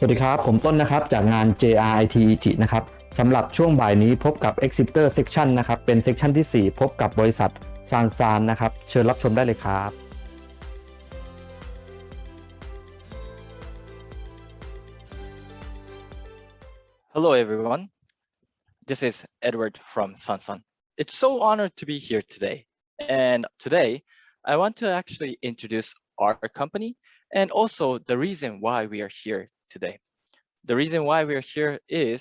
วัสดีครับผมต้นนะครับจากงาน JRIT ICHI นะครับสำหรับช่วงบ่ายนี้พบกับ Exhibitor Section นะครับเป็นเซกชันที่ 4 พบกับบริษัท Sansan นะครับเชิญรับชมได้เลยครับ Hello everyone, this is Edward from Sansan. It's so honored to be here today. And today, I want to actually introduce our company and also the reason why we are here today. The reason why we are here is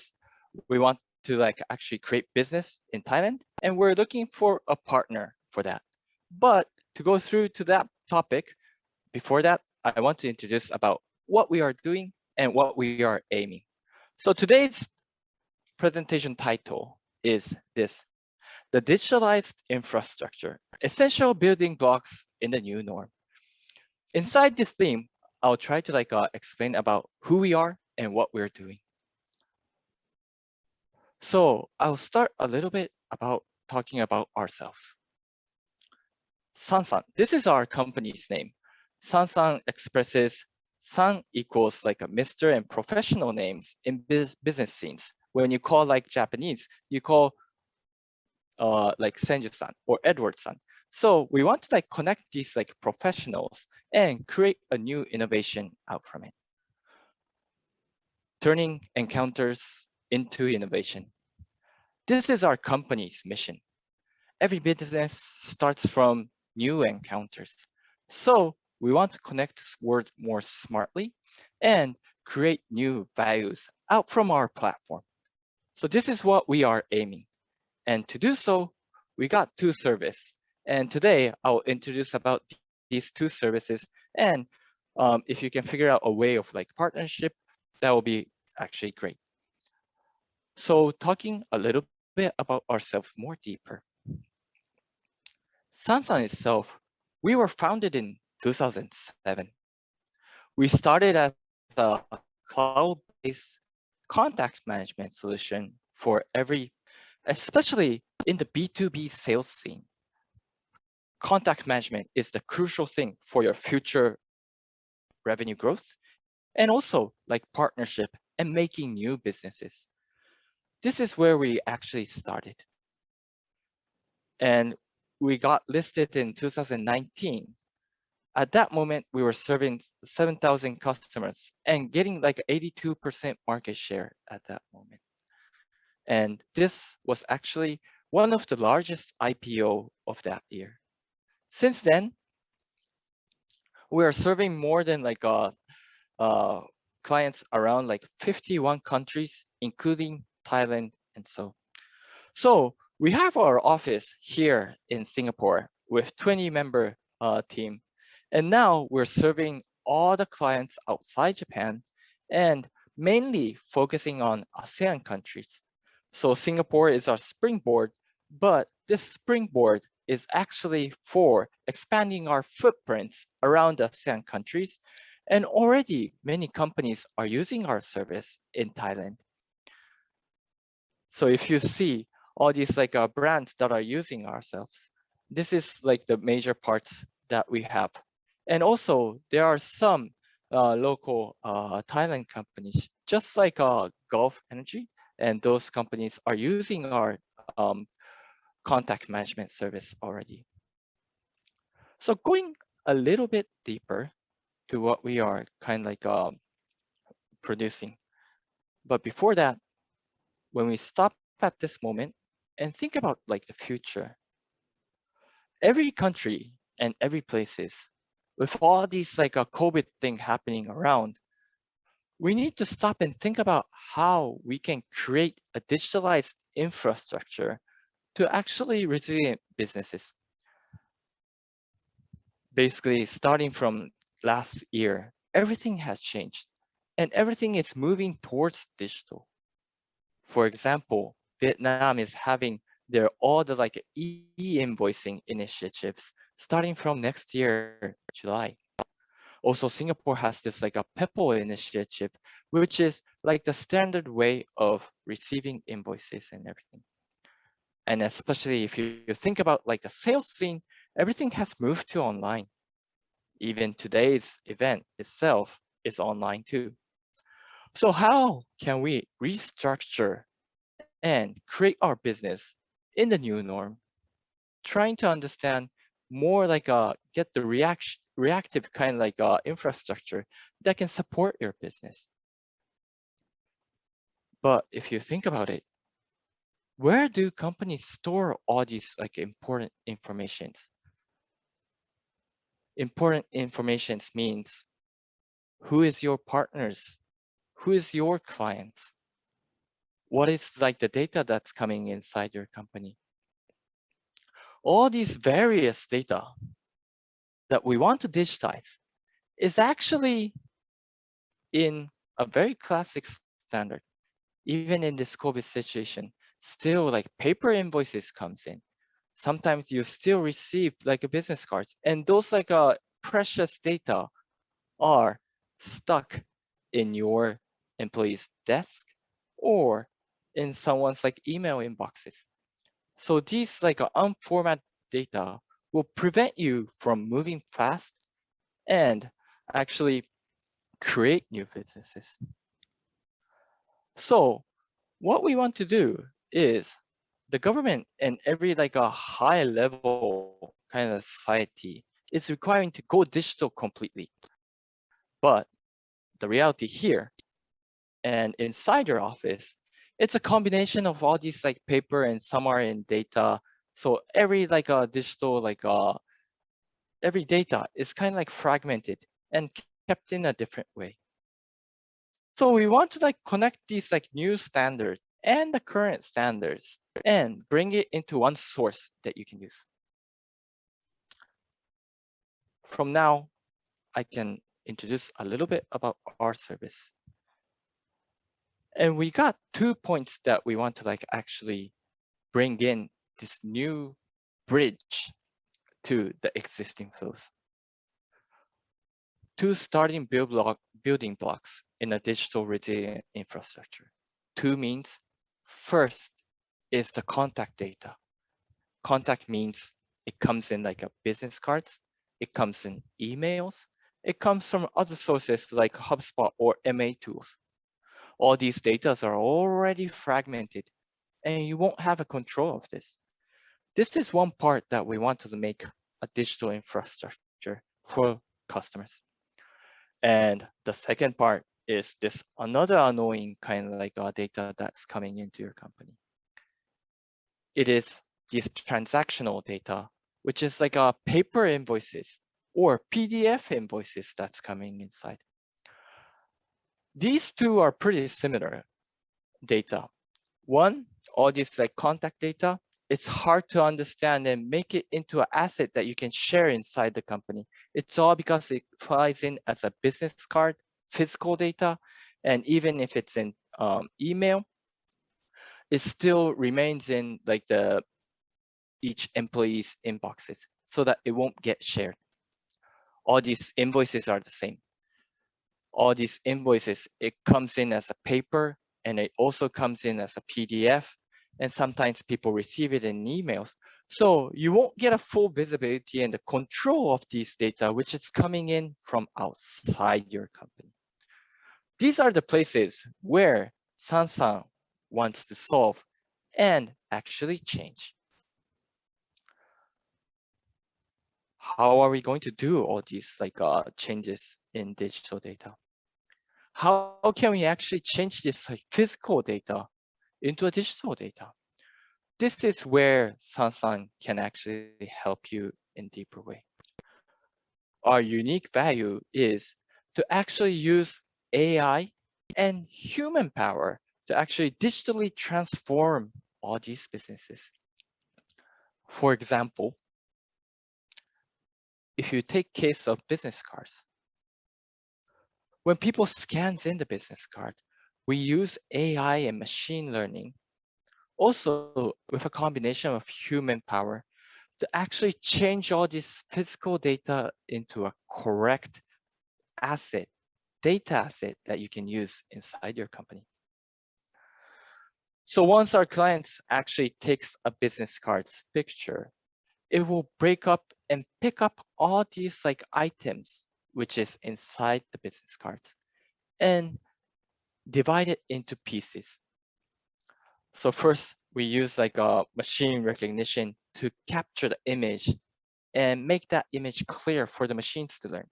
we want to actually create business in Thailand, and we're looking for a partner for that. But to go through to that topic, before that, I want to introduce about what we are doing and what we are aiming. So today's presentation title is this: the digitalized infrastructure, essential building blocks in the new norm. Inside this theme, I'll try to explain about who we are and what we're doing. So I'll start a little bit about talking about ourselves. Sansan, this is our company's name. Sansan expresses San equals like a Mr. and professional names in business scenes. When you call like Japanese, you call like Senju-san or Edward-san. So we want to connect these professionals and create a new innovation out from it. Turning encounters into innovation. This is our company's mission. Every business starts from new encounters. So we want to connect words more smartly and create new values out from our platform. So this is what we are aiming. And to do so, we got two services. And today I'll introduce about these two services. And if you can figure out a way of partnership, that will be actually great. So talking a little bit about ourselves more deeper. Sansan itself, we were founded in 2007. We started as a cloud-based contact management solution for especially in the B2B sales scene. Contact management is the crucial thing for your future revenue growth and also partnership and making new businesses. This is where we actually started. And we got listed in 2019. At that moment, we were serving 7,000 customers and getting 82% market share at that moment. And this was actually one of the largest IPO of that year. Since then, we are serving more than clients around 51 countries, including Thailand and so. So we have our office here in Singapore with 20-member team. And now we're serving all the clients outside Japan and mainly focusing on ASEAN countries. So Singapore is our springboard, but this springboard is actually for expanding our footprints around ASEAN countries. And already many companies are using our service in Thailand. So if you see all these brands that are using ourselves, this is the major parts that we have. And also there are some local Thailand companies, just like Gulf Energy, and those companies are using our contact management service already. So going a little bit deeper to what we are producing. But before that, when we stop at this moment and think about the future, every country and every places, with all these a COVID thing happening around, we need to stop and think about how we can create a digitalized infrastructure to actually resilient businesses. Basically, starting from last year, everything has changed and everything is moving towards digital. For example, Vietnam is having all the e-invoicing initiatives starting from next year, July. Also, Singapore has this a PEPL initiative, which is the standard way of receiving invoices and everything. And especially if you think about the sales scene, everything has moved to online. Even today's event itself is online too. So how can we restructure and create our business in the new norm, trying to understand more like get the reactive kind of like infrastructure that can support your business. But if you think about it, where do companies store all these like important informations? Important informations means who is your partners, who is your clients, what is like the data that's coming inside your company. All these various data that we want to digitize is actually in a very classic standard. Even in this COVID situation, still like paper invoices comes in. Sometimes you still receive like a business cards, and those like precious data are stuck in your employee's desk or in someone's like email inboxes. So these like unformatted data will prevent you from moving fast and actually create new businesses. So what we want to do is the government and every like a high level kind of society is requiring to go digital completely. But the reality here and inside your office, it's a combination of all these like paper and some are in data. So every like digital like every data is kind of like fragmented and kept in a different way. So we want to like connect these like new standards and the current standards and bring it into one source that you can use. From now, I can introduce a little bit about our service. And we got 2 points that we want to like actually bring in this new bridge to the existing flows. 2 starting building blocks in a digital resilient infrastructure. 2 means first is the contact data. Contact means it comes in like a business cards, it comes in emails, it comes from other sources like HubSpot or MA tools. All these data are already fragmented and you won't have a control of this. This is one part that we want to make a digital infrastructure for customers. And the second part is this another annoying kind of like data that's coming into your company. It is this transactional data, which is like paper invoices or PDF invoices that's coming inside. These two are pretty similar data. One, all this like contact data, it's hard to understand and make it into an asset that you can share inside the company. It's all because it flies in as a business card, physical data, and even if it's in email, it still remains in like each employee's inboxes so that it won't get shared. All these invoices are the same. All these invoices, it comes in as a paper and it also comes in as a PDF. And sometimes people receive it in emails. So you won't get a full visibility and the control of these data, which is coming in from outside your company. These are the places where Sansan wants to solve and actually change. How are we going to do all these like changes in digital data? How can we actually change this like physical data into a digital data? This is where Sansan can actually help you in deeper way. Our unique value is to actually use AI and human power to actually digitally transform all these businesses. For example, if you take case of business cards, when people scans in the business card, we use AI and machine learning, also with a combination of human power to actually change all this physical data into a correct asset, data asset that you can use inside your company. So once our clients actually takes a business card's picture, it will break up and pick up all these like items, which is inside the business cards. And divide it into pieces. So first, we use like a machine recognition to capture the image and make that image clear for the machines to learn.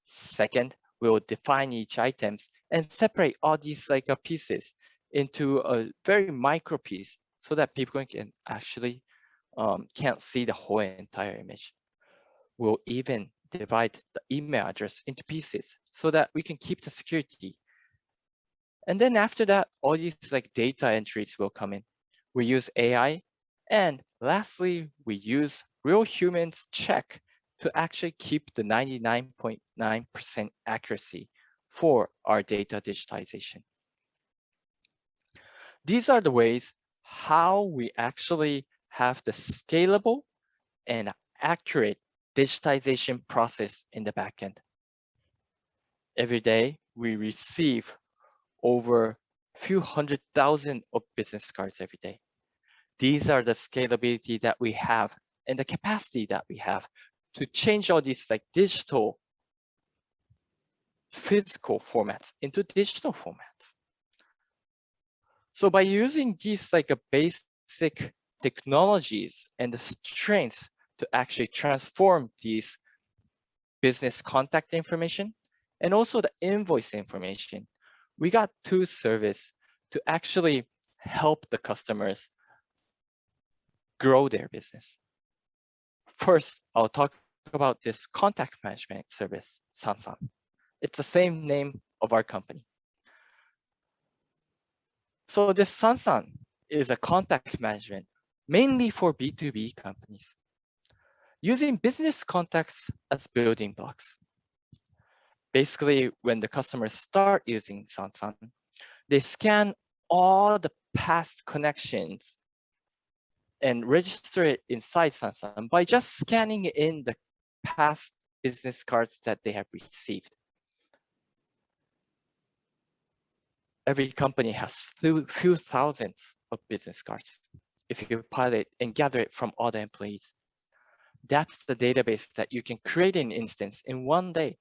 Second, we will define each items and separate all these like pieces into a very micro piece so that people can actually can't see the whole entire image. We'll even divide the email address into pieces so that we can keep the security. And then after that, all these like data entries will come in. We use AI. And lastly, we use real humans check to actually keep the 99.9% accuracy for our data digitization. These are the ways how we actually have the scalable and accurate digitization process in the backend. Every day, we receive over a few 100,000 of business cards every day. These are the scalability that we have and the capacity that we have to change all these like digital physical formats into digital formats. So by using these like a basic technologies and the strengths to actually transform these business contact information and also the invoice information, we got two services to actually help the customers grow their business. First, I'll talk about this contact management service, Sansan. It's the same name of our company. So this Sansan is a contact management mainly for B2B companies, using business contacts as building blocks. Basically, when the customers start using Sansan, they scan all the past connections and register it inside Sansan by just scanning in the past business cards that they have received. Every company has few thousands of business cards. If you pilot and gather it from all the employees, that's the database that you can create an instance in one day.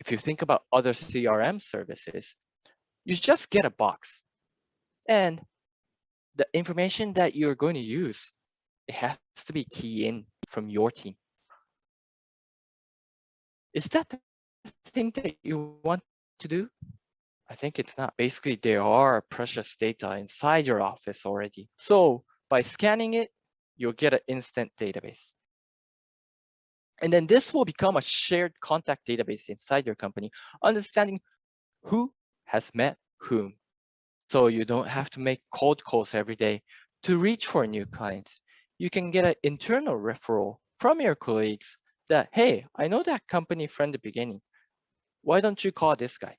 If you think about other CRM services, you just get a box and the information that you're going to use, it has to be key in from your team. Is that the thing that you want to do? I think it's not. Basically, there are precious data inside your office already. So by scanning it, you'll get an instant database. And then this will become a shared contact database inside your company, understanding who has met whom. So you don't have to make cold calls every day to reach for new clients. You can get an internal referral from your colleagues that, hey, I know that company from the beginning. Why don't you call this guy?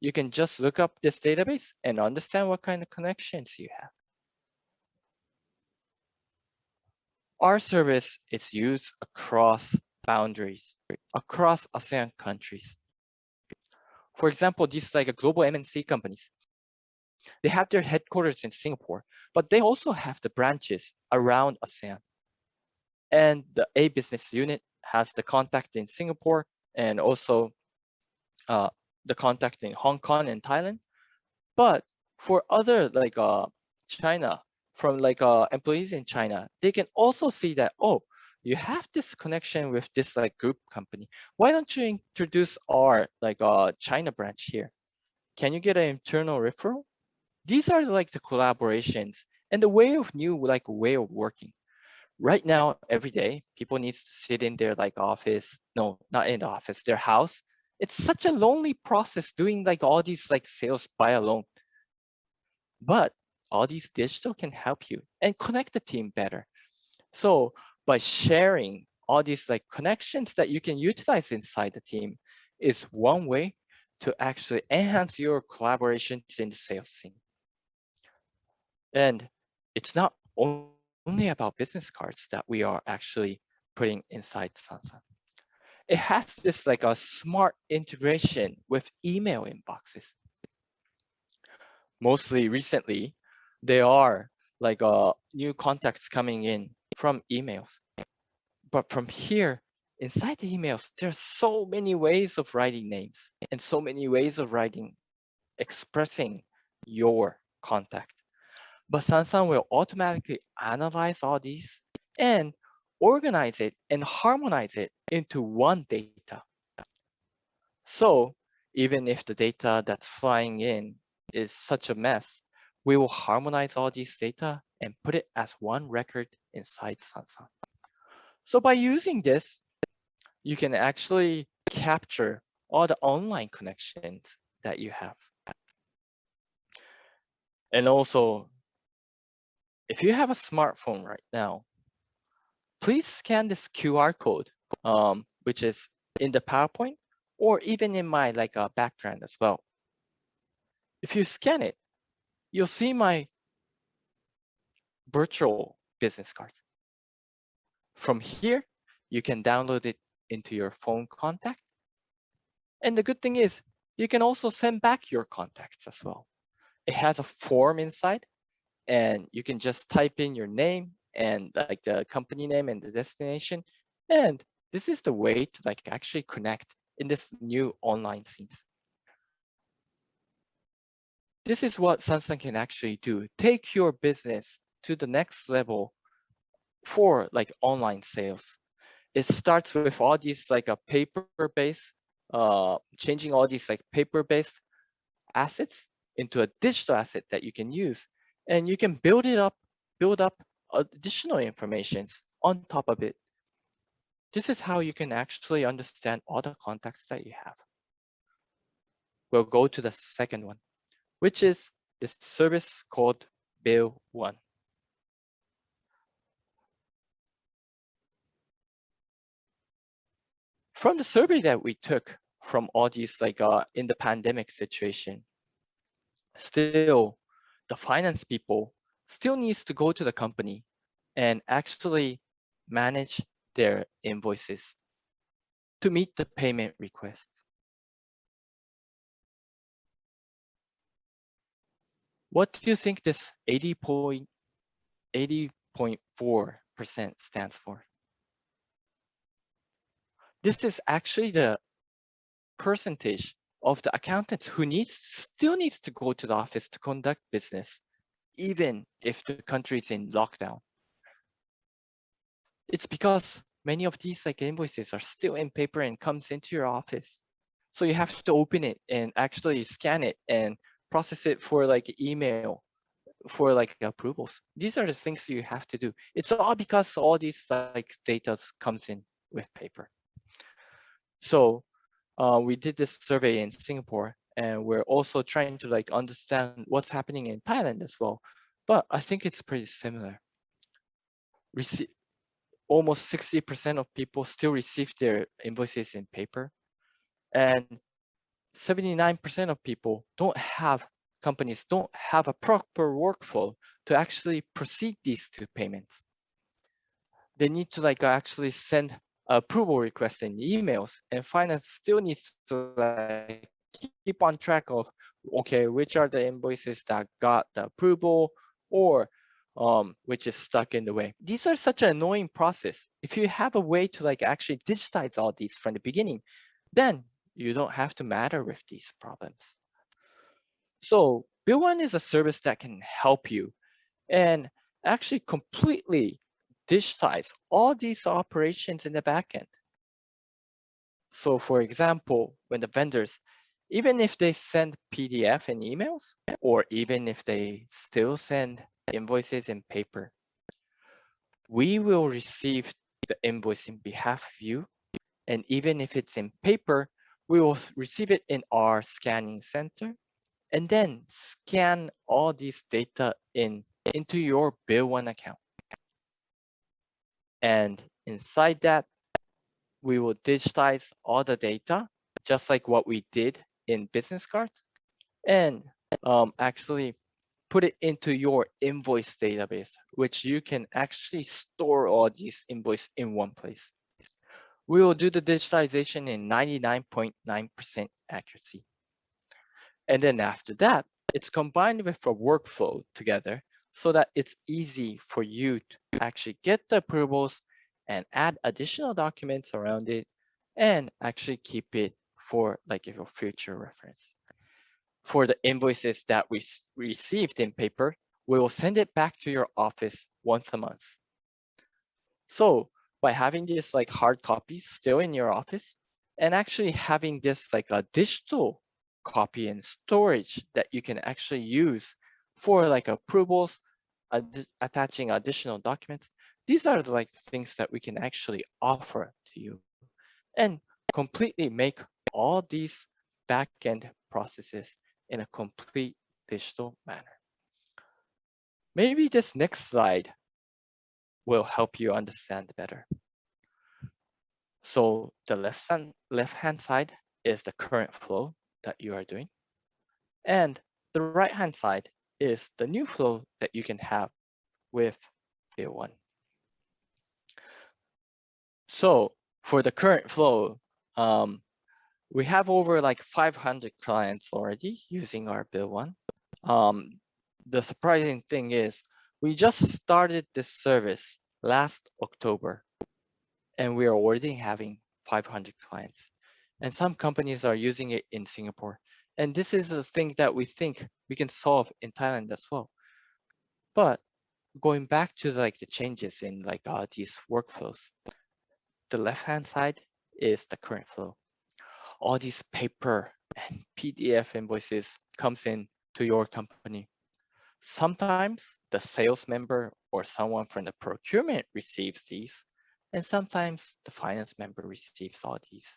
You can just look up this database and understand what kind of connections you have. Our service is used across boundaries, across ASEAN countries. For example, these like a global MNC companies, they have their headquarters in Singapore, but they also have the branches around ASEAN. And the A business unit has the contact in Singapore and also the contact in Hong Kong and Thailand. But for other like China, from like employees in China, they can also see that, oh, you have this connection with this like group company. Why don't you introduce our like China branch here? Can you get an internal referral? These are like the collaborations and the way of working. Right now, every day, people need to sit in their like office. No, not in the office, their house. It's such a lonely process doing like all these like sales by alone. But all these digital can help you and connect the team better. So by sharing all these like connections that you can utilize inside the team is one way to actually enhance your collaborations in the sales scene. And it's not only about business cards that we are actually putting inside Sansan. It has this like a smart integration with email inboxes. Mostly recently, there are like new contacts coming in from emails. But from here, inside the emails, there's so many ways of writing names and so many ways of writing expressing your contact. But Sansan will automatically analyze all these and organize it and harmonize it into one data. So even if the data that's flying in is such a mess, we will harmonize all these data and put it as one record inside Sansan. So by using this, you can actually capture all the online connections that you have. And also, if you have a smartphone right now, please scan this QR code, which is in the PowerPoint or even in my background as well. If you scan it, you'll see my virtual business card. From here, you can download it into your phone contact. And the good thing is, you can also send back your contacts as well. It has a form inside, and you can just type in your name and the company name and the destination. And this is the way to actually connect in this new online scene. This is what Sansan can actually do. Take your business to the next level for online sales. It starts with all these a paper-based, changing all these paper-based assets into a digital asset that you can use, and you can build up additional information on top of it. This is how you can actually understand all the contacts that you have. We'll go to the second one, which is this service called Bill One. From the survey that we took from all these in the pandemic situation, still the finance people still needs to go to the company and actually manage their invoices to meet the payment requests. What do you think this 80.4% stands for? This is actually the percentage of the accountants who still needs to go to the office to conduct business, even if the country is in lockdown. It's because many of these invoices are still in paper and comes into your office. So you have to open it and actually scan it and process it for email for approvals. These are the things you have to do. It's all because all these data comes in with paper. So we did this survey in Singapore, and we're also trying to understand what's happening in Thailand as well. But I think it's pretty similar. Almost 60% of people still receive their invoices in paper, and 79% of people companies don't have a proper workflow to actually proceed these two payments. They need to actually send approval requests in emails, and finance still needs to keep on track of, okay, which are the invoices that got the approval or which is stuck in the way. These are such an annoying process. If you have a way to actually digitize all these from the beginning, then you don't have to matter with these problems. So Bill One is a service that can help you and actually completely digitize all these operations in the backend. So for example, when the vendors, even if they send PDF and emails, or even if they still send invoices in paper, we will receive the invoice in behalf of you. And even if it's in paper, we will receive it in our scanning center and then scan all these data into your Bill One account. And inside that, we will digitize all the data, just like what we did in business cards, and actually put it into your invoice database, which you can actually store all these invoices in one place. We will do the digitalization in 99.9% accuracy. And then after that, it's combined with a workflow together so that it's easy for you to actually get the approvals and add additional documents around it and actually keep it for your future reference. For the invoices that we received in paper, we will send it back to your office once a month. So by having these like hard copies still in your office and actually having this like a digital copy and storage that you can actually use for like approvals, attaching additional documents, these are like things that we can actually offer to you and completely make all these back-end processes in a complete digital manner. Maybe this next slide will help you understand better. So the left-hand side is the current flow that you are doing. And the right-hand side is the new flow that you can have with Bill 1. So for the current flow, we have over like 500 clients already using our Bill 1. The surprising thing is we just started this service last October, and we are already having 500 clients. And some companies are using it in Singapore. And this is a thing that we think we can solve in Thailand as well. But going back to like the changes in like these workflows, the left-hand side is the current flow. All these paper and PDF invoices comes in to your company. Sometimes the sales member or someone from the procurement receives these, and sometimes the finance member receives all these.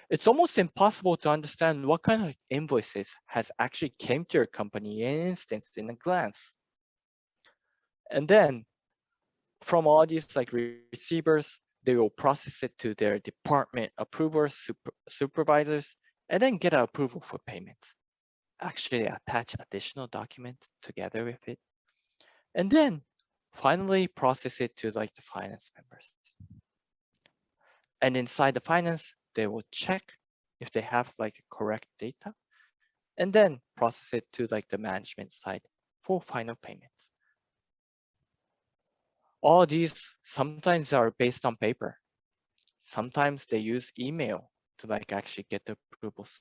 It's almost impossible to understand what kind of invoices has actually came to your company in an instance in a glance. And then from all these like receivers, they will process it to their department approvers, supervisors, and then get an approval for payments. Actually attach additional documents together with it, and then finally process it to like the finance members. And inside the finance, they will check if they have like correct data, and then process it to like the management side for final payments. All these sometimes are based on paper. Sometimes they use email to like actually get the approvals.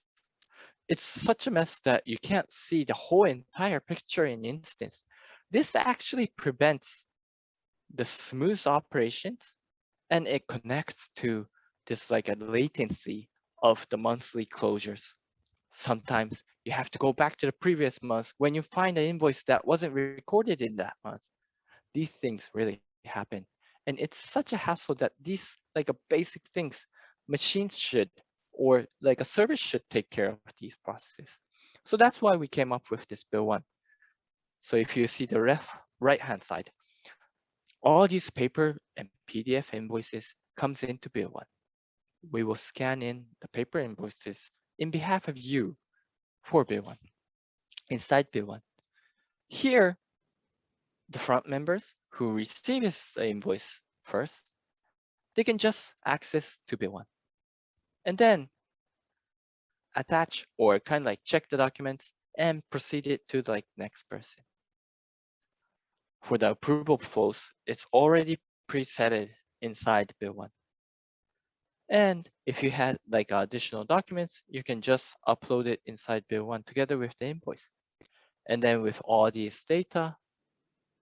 It's such a mess that you can't see the whole entire picture in instance. This actually prevents the smooth operations, and it connects to this like a latency of the monthly closures. Sometimes you have to go back to the previous month when you find an invoice that wasn't recorded in that month. These things really happen. And it's such a hassle that these like a basic things machines should or like a service should take care of these processes. So that's why we came up with this Bill 1. So if you see the right-hand side, all these paper and PDF invoices comes into Bill 1. We will scan in the paper invoices in behalf of you for Bill 1, inside Bill 1. Here, the front members who receive this invoice first, they can just access to Bill 1. And then attach or kind of like check the documents and proceed it to the like next person. For the approval flows, it's already presetted inside Bill 1. And if you had like additional documents, you can just upload it inside Bill 1 together with the invoice. And then with all these data,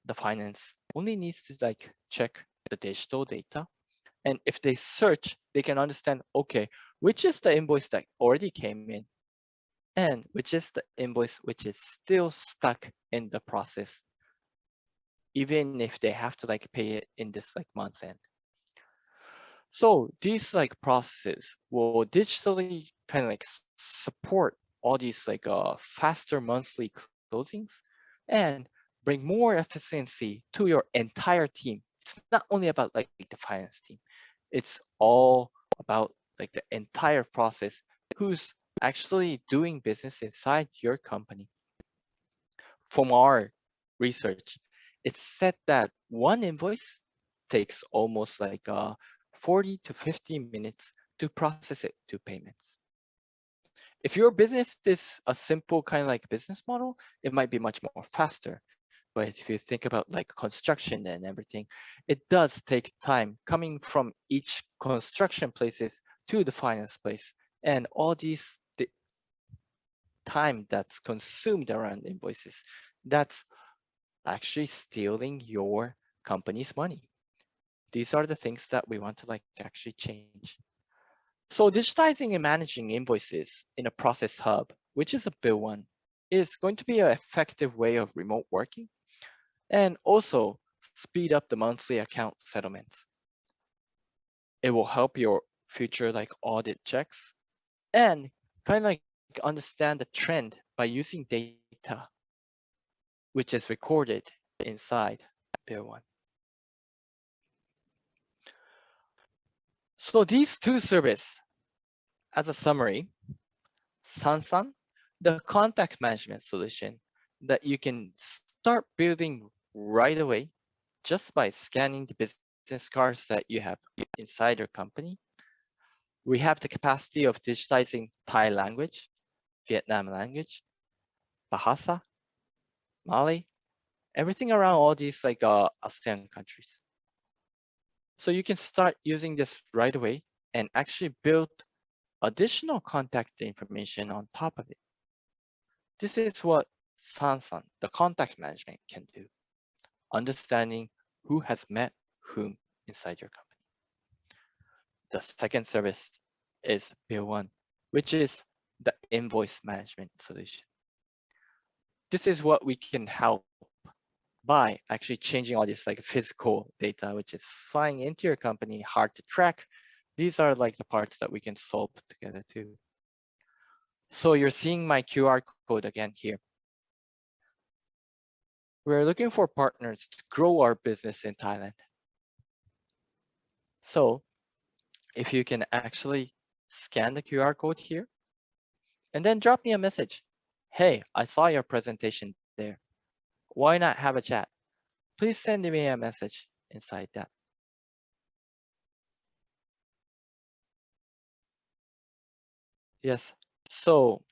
the finance only needs to like check the digital data. And if they search, they can understand, okay, which is the invoice that already came in and which is the invoice which is still stuck in the process, even if they have to like pay it in this like month end. So these like processes will digitally kind of like support all these like faster monthly closings and bring more efficiency to your entire team. It's not only about like the finance team. It's all about like the entire process who's actually doing business inside your company. From our research, it's said that one invoice takes almost like 40 to 50 minutes to process it to payments. If your business is a simple kind of like business model, it might be much more faster. But if you think about like construction and everything, it does take time coming from each construction places to the finance place. And all these time that's consumed around invoices, that's actually stealing your company's money. These are the things that we want to like actually change. So digitizing and managing invoices in a process hub, which is a Bill 1, is going to be an effective way of remote working and also speed up the monthly account settlements. It will help your future like audit checks and kind of like understand the trend by using data, which is recorded inside Bill 1. So these two services, as a summary, Sansan, the contact management solution that you can start building right away just by scanning the business cards that you have inside your company. We have the capacity of digitizing Thai language, Vietnam language, Bahasa, Malay, everything around all these like ASEAN countries. So you can start using this right away and actually build additional contact information on top of it. This is what Sansan, the contact management, can do. Understanding who has met whom inside your company. The second service is Bill 1, which is the invoice management solution. This is what we can help by actually changing all this like physical data, which is flying into your company, hard to track. These are like the parts that we can solve together too. So you're seeing my QR code again here. We're looking for partners to grow our business in Thailand. So if you can actually scan the QR code here and then drop me a message. Hey, I saw your presentation there. Why not have a chat? Please send me a message inside that. Yes, so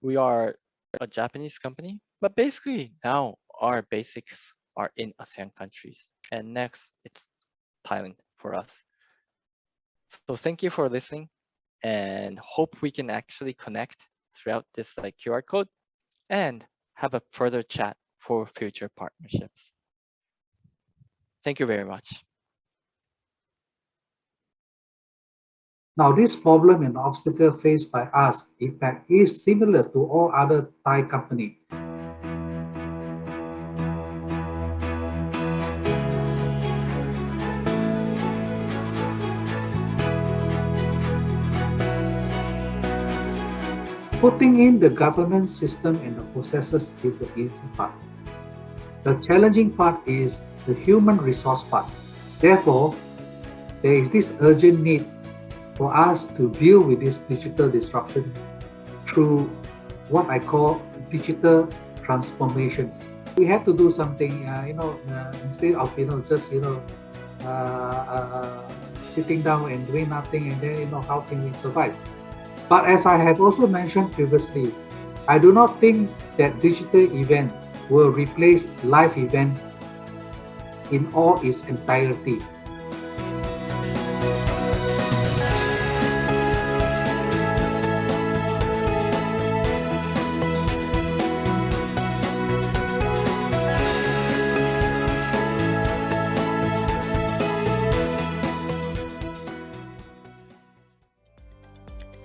we are a Japanese company, but basically now our basics are in ASEAN countries. And next, it's Thailand for us. So thank you for listening and hope we can actually connect throughout this like QR code and have a further chat for future partnerships. Thank you very much. Now, this problem and obstacle faced by us, in fact, is similar to all other Thai companies. Putting in the governance system and the processes is the easy part. The challenging part is the human resource part. Therefore, there is this urgent need for us to deal with this digital disruption through what I call digital transformation. We have to do something, instead of just sitting down and doing nothing, and then how can we survive? But as I have also mentioned previously, I do not think that digital event will replace live event in all its entirety.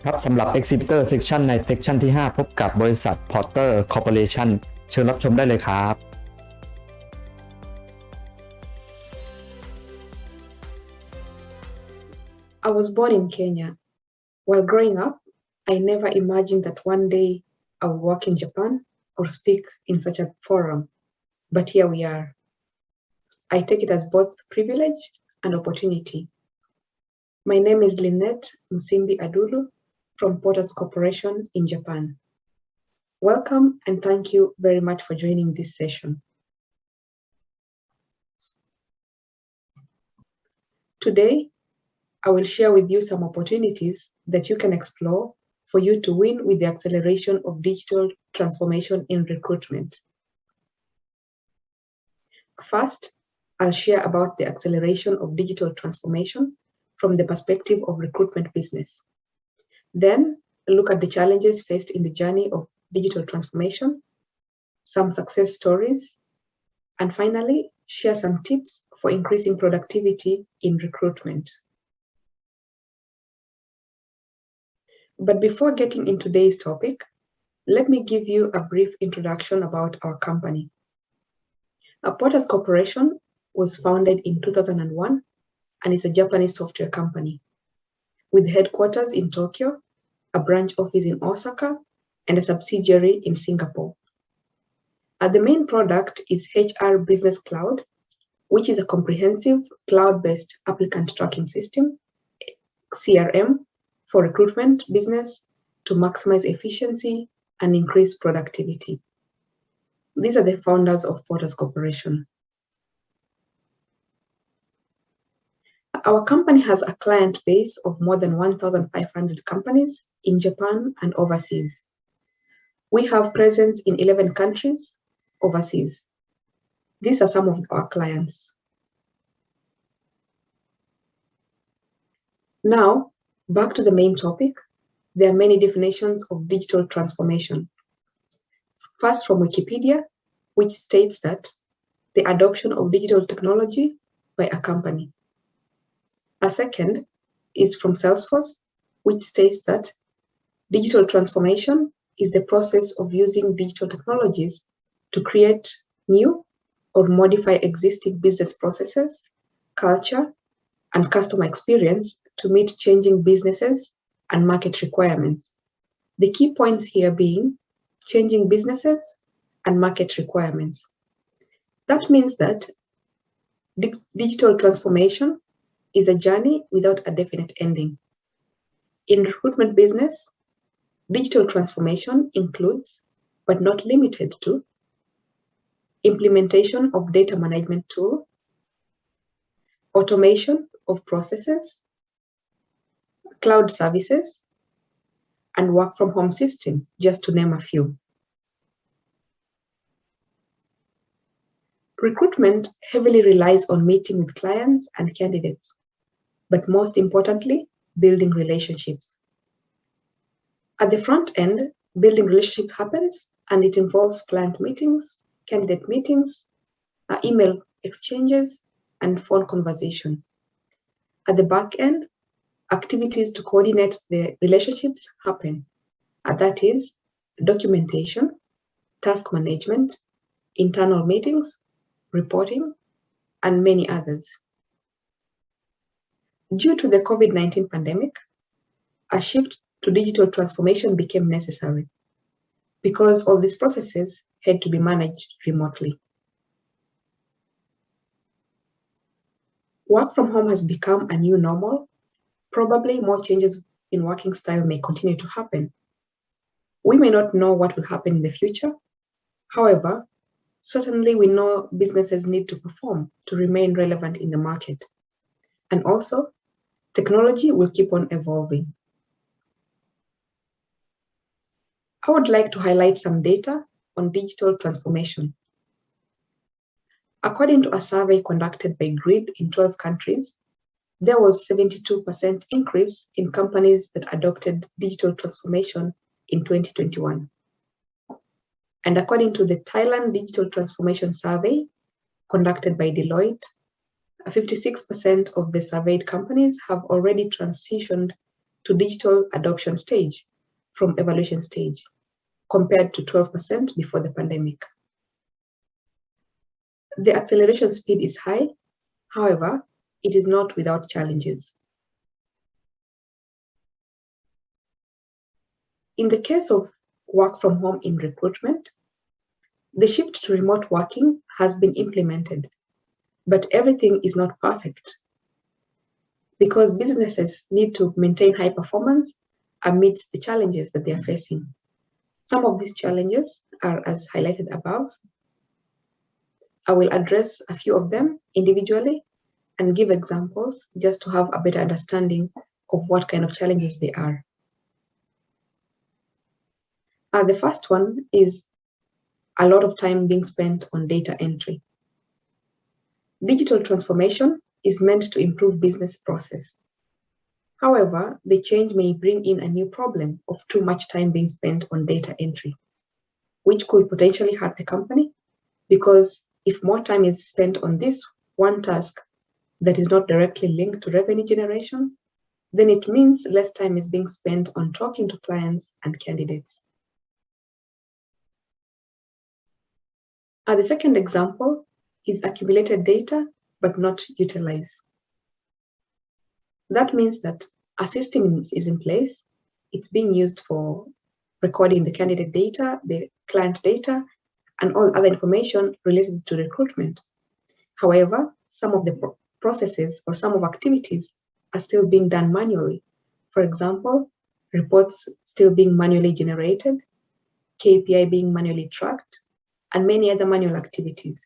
ครับสำหรับ Exhibitor Section ใน Section ที่ 5 พบกับบริษัท Porter Corporation เชิญรับชมได้เลยครับ I was born in Kenya. While growing up, I never imagined that one day I would work in Japan or speak in such a forum. But here we are. I take it as both privilege and opportunity. My name is Lynette Musimbi Adulu from Porters Corporation in Japan. Welcome and thank you very much for joining this session. Today, I will share with you some opportunities that you can explore for you to win with the acceleration of digital transformation in recruitment. First, I'll share about the acceleration of digital transformation from the perspective of recruitment business. Then, look at the challenges faced in the journey of digital transformation, some success stories, and finally, share some tips for increasing productivity in recruitment. But before getting into today's topic, let me give you a brief introduction about our company. Porters Corporation was founded in 2001 and is a Japanese software company with headquarters in Tokyo, a branch office in Osaka, and a subsidiary in Singapore. The main product is HR Business Cloud, which is a comprehensive cloud-based applicant tracking system, CRM, for recruitment business to maximize efficiency and increase productivity. These are the founders of Porters Corporation. Our company has a client base of more than 1,500 companies in Japan and overseas. We have presence in 11 countries overseas. These are some of our clients. Now, back to the main topic. There are many definitions of digital transformation. First, from Wikipedia, which states that the adoption of digital technology by a company. A second is from Salesforce, which states that digital transformation is the process of using digital technologies to create new or modify existing business processes, culture, and customer experience to meet changing businesses and market requirements. The key points here being changing businesses and market requirements. That means that digital transformation is a journey without a definite ending. In recruitment business, digital transformation includes, but not limited to, implementation of data management tool, automation of processes, cloud services, and work from home system, just to name a few. Recruitment heavily relies on meeting with clients and candidates, but most importantly, building relationships. At the front end, building relationships happens, and it involves client meetings, candidate meetings, email exchanges, and phone conversation. At the back end, activities to coordinate the relationships happen. That is, documentation, task management, internal meetings, reporting, and many others. Due to the COVID-19 pandemic, a shift to digital transformation became necessary because all these processes had to be managed remotely. Work from home has become a new normal. Probably more changes in working style may continue to happen. We may not know what will happen in the future. However, certainly we know businesses need to perform to remain relevant in the market. And also, technology will keep on evolving. I would like to highlight some data on digital transformation. According to a survey conducted by Grid in 12 countries, there was 72% increase in companies that adopted digital transformation in 2021. And according to the Thailand Digital Transformation Survey conducted by Deloitte, 56% of the surveyed companies have already transitioned to digital adoption stage from evaluation stage, compared to 12% before the pandemic. The acceleration speed is high. However, it is not without challenges. In the case of work from home in recruitment, the shift to remote working has been implemented, but everything is not perfect because businesses need to maintain high performance amidst the challenges that they are facing. Some of these challenges are as highlighted above. I will address a few of them individually and give examples just to have a better understanding of what kind of challenges they are. The first one is a lot of time being spent on data entry. Digital transformation is meant to improve business process. However, the change may bring in a new problem of too much time being spent on data entry. which could potentially hurt the company, because if more time is spent on this one task that is not directly linked to revenue generation, then it means less time is being spent on talking to clients and candidates. The second example is accumulated data but not utilized. That means that a system is in place, it's being used for recording the candidate data, the client data, and all other information related to recruitment. However, some of the processes or some of activities are still being done manually. For example, reports still being manually generated, KPI being manually tracked, and many other manual activities.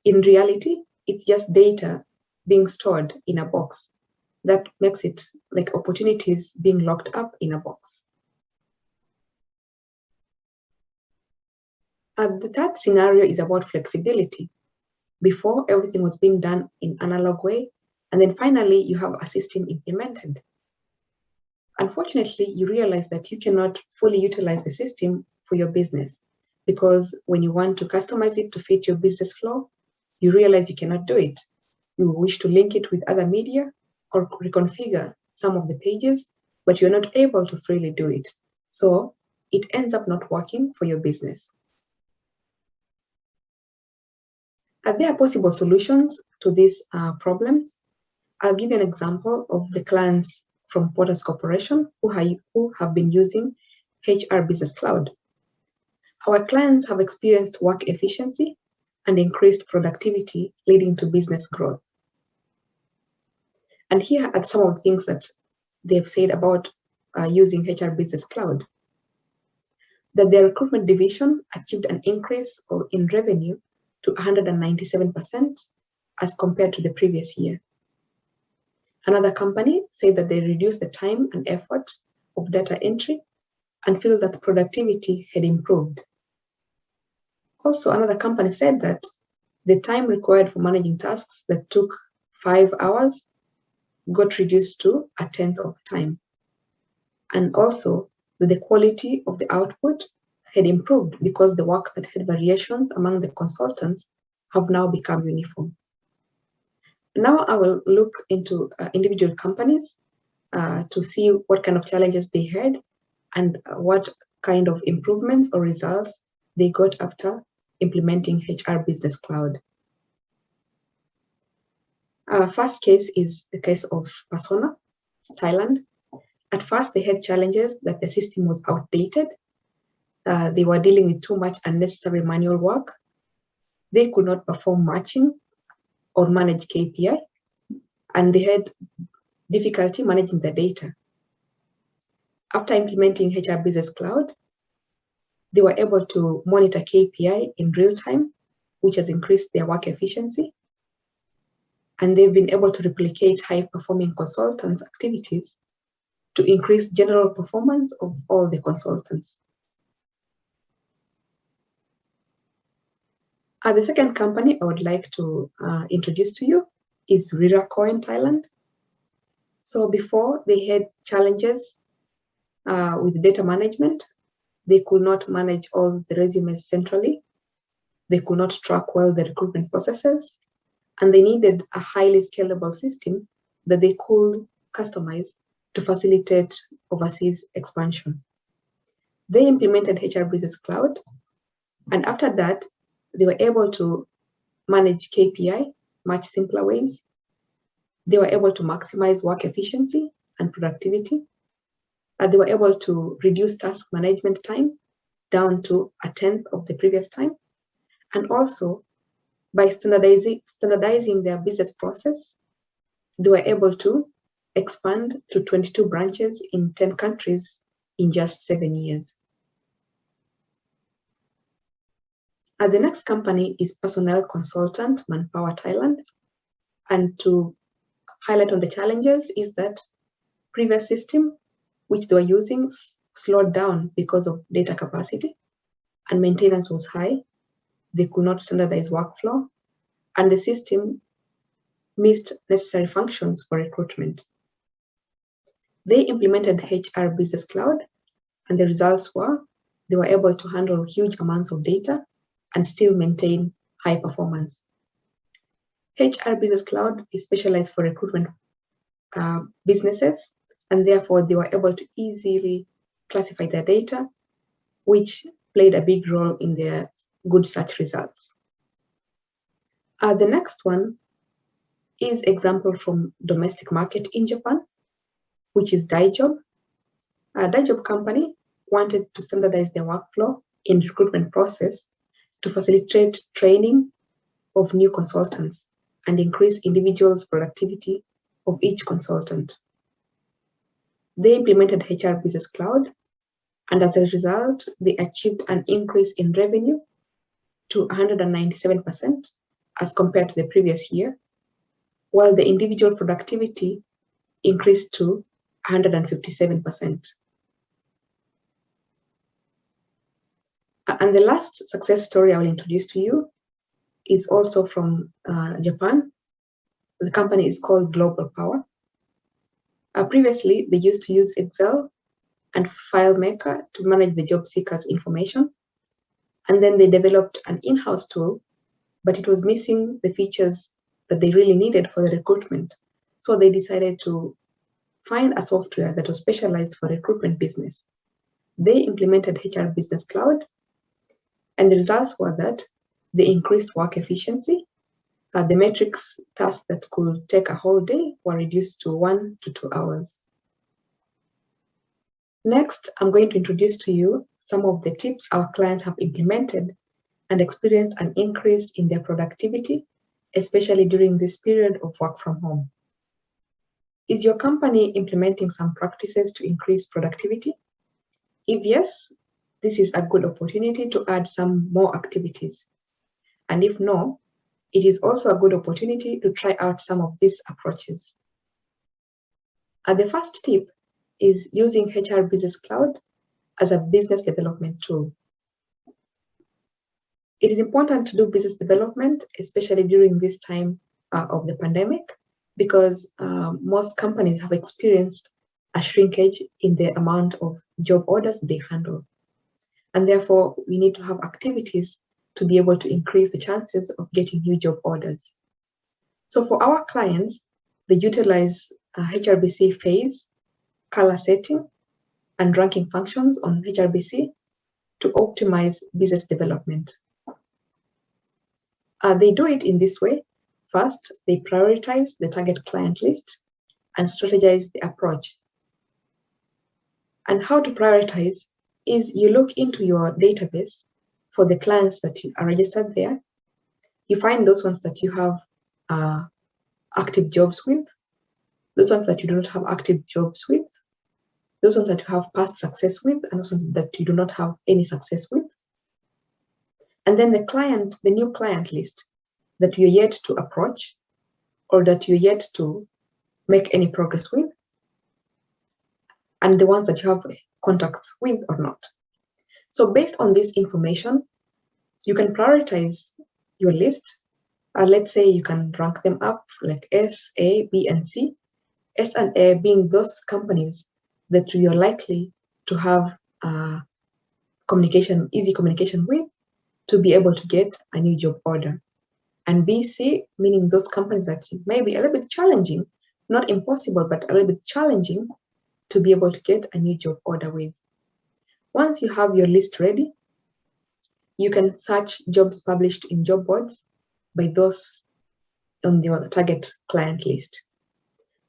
In reality, it's just data being stored in a box. That makes it like opportunities being locked up in a box. The third scenario is about flexibility. Before, everything was being done in analog way, and then finally you have a system implemented. Unfortunately, you realize that you cannot fully utilize the system for your business, because when you want to customize it to fit your business flow, you realize you cannot do it. You wish to link it with other media or reconfigure some of the pages, but you're not able to freely do it. So it ends up not working for your business. There are possible solutions to these problems. I'll give you an example of the clients from Porters Corporation who have been using HR Business Cloud. Our clients have experienced work efficiency and increased productivity, leading to business growth. And here are some of the things that they've said about using HR Business Cloud. That their recruitment division achieved an increase in revenue to 197% as compared to the previous year. Another company said that they reduced the time and effort of data entry and feels that productivity had improved. Also, another company said that the time required for managing tasks that took 5 hours got reduced to 1/10 of the time. And also that the quality of the output had improved because the work that had variations among the consultants have now become uniform. Now I will look into individual companies to see what kind of challenges they had and what kind of improvements or results they got after implementing HR Business Cloud. First case is the case of Persona, Thailand. At first, they had challenges that the system was outdated. They were dealing with too much unnecessary manual work. They could not perform matching or manage KPI, and they had difficulty managing the data. After implementing HR Business Cloud, they were able to monitor KPI in real time, which has increased their work efficiency. And they've been able to replicate high-performing consultants' activities to increase general performance of all the consultants. The second company I would like to introduce to you is Rirako in Thailand. So before, they had challenges with data management. They could not manage all the resumes centrally. They could not track well the recruitment processes, and they needed a highly scalable system that they could customize to facilitate overseas expansion. They implemented HR Business Cloud, and after that, they were able to manage KPI much simpler ways. They were able to maximize work efficiency and productivity. They were able to reduce task management time down to 1/10 of the previous time. And also, by standardizing their business process, they were able to expand to 22 branches in 10 countries in just 7 years. The next company is Personnel Consultant Manpower Thailand. And to highlight on the challenges is that previous system, which they were using, slowed down because of data capacity, and maintenance was high. They could not standardize workflow, and the system missed necessary functions for recruitment. They implemented HR Business Cloud, and the results were they were able to handle huge amounts of data and still maintain high performance. HR Business Cloud is specialized for recruitment businesses, and therefore they were able to easily classify their data, which played a big role in their good search results. The next one is example from domestic market in Japan, which is Daijob. Daijob company wanted to standardize their workflow in recruitment process to facilitate training of new consultants and increase individuals' productivity of each consultant. They implemented HR Business Cloud, and as a result, they achieved an increase in revenue to 197% as compared to the previous year, while the individual productivity increased to 157%. And the last success story I will introduce to you is also from Japan. The company is called Global Power. Previously, they used to use Excel and FileMaker to manage the job seekers' information. And then they developed an in-house tool, but it was missing the features that they really needed for the recruitment. So they decided to find a software that was specialized for recruitment business. They implemented HR Business Cloud, and the results were that they increased work efficiency. The metrics tasks that could take a whole day were reduced to 1 to 2 hours. Next, I'm going to introduce to you some of the tips our clients have implemented and experienced an increase in their productivity, especially during this period of work from home. Is your company implementing some practices to increase productivity? If yes, this is a good opportunity to add some more activities. And if no, it is also a good opportunity to try out some of these approaches. The first tip is using HR Business Cloud as a business development tool. It is important to do business development, especially during this time of the pandemic, because most companies have experienced a shrinkage in the amount of job orders they handle. And therefore, we need to have activities to be able to increase the chances of getting new job orders. So for our clients, they utilize HRBC phase, color setting, and ranking functions on HRBC to optimize business development. They do it in this way. First, they prioritize the target client list and strategize the approach. And how to prioritize is you look into your database for the clients that are registered there. You find those ones that you have active jobs with, those ones that you do not have active jobs with, those ones that you have past success with, and those ones that you do not have any success with. And then the new client list that you're yet to approach or that you're yet to make any progress with, and the ones that you have contacts with or not. So based on this information, you can prioritize your list. Let's say you can rank them up like S, A, B, and C. S and A being those companies that you're likely to have easy communication with to be able to get a new job order. And B, C, meaning those companies that may be a little bit challenging, not impossible, but a little bit challenging to be able to get a new job order with. Once you have your list ready, you can search jobs published in job boards by those on your target client list.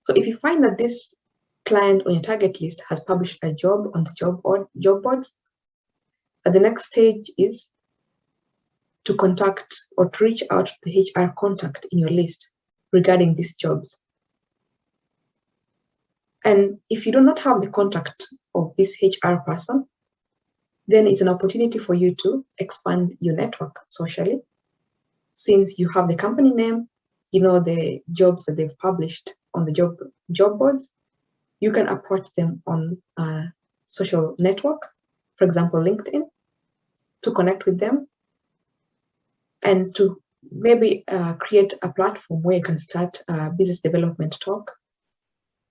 So if you find that this client on your target list has published a job on the job boards, the next stage is to contact or to reach out to the HR contact in your list regarding these jobs. And if you do not have the contact of this HR person, then it's an opportunity for you to expand your network socially. Since you have the company name, you know the jobs that they've published on the job boards, you can approach them on a social network, for example, LinkedIn, to connect with them and to maybe create a platform where you can start a business development talk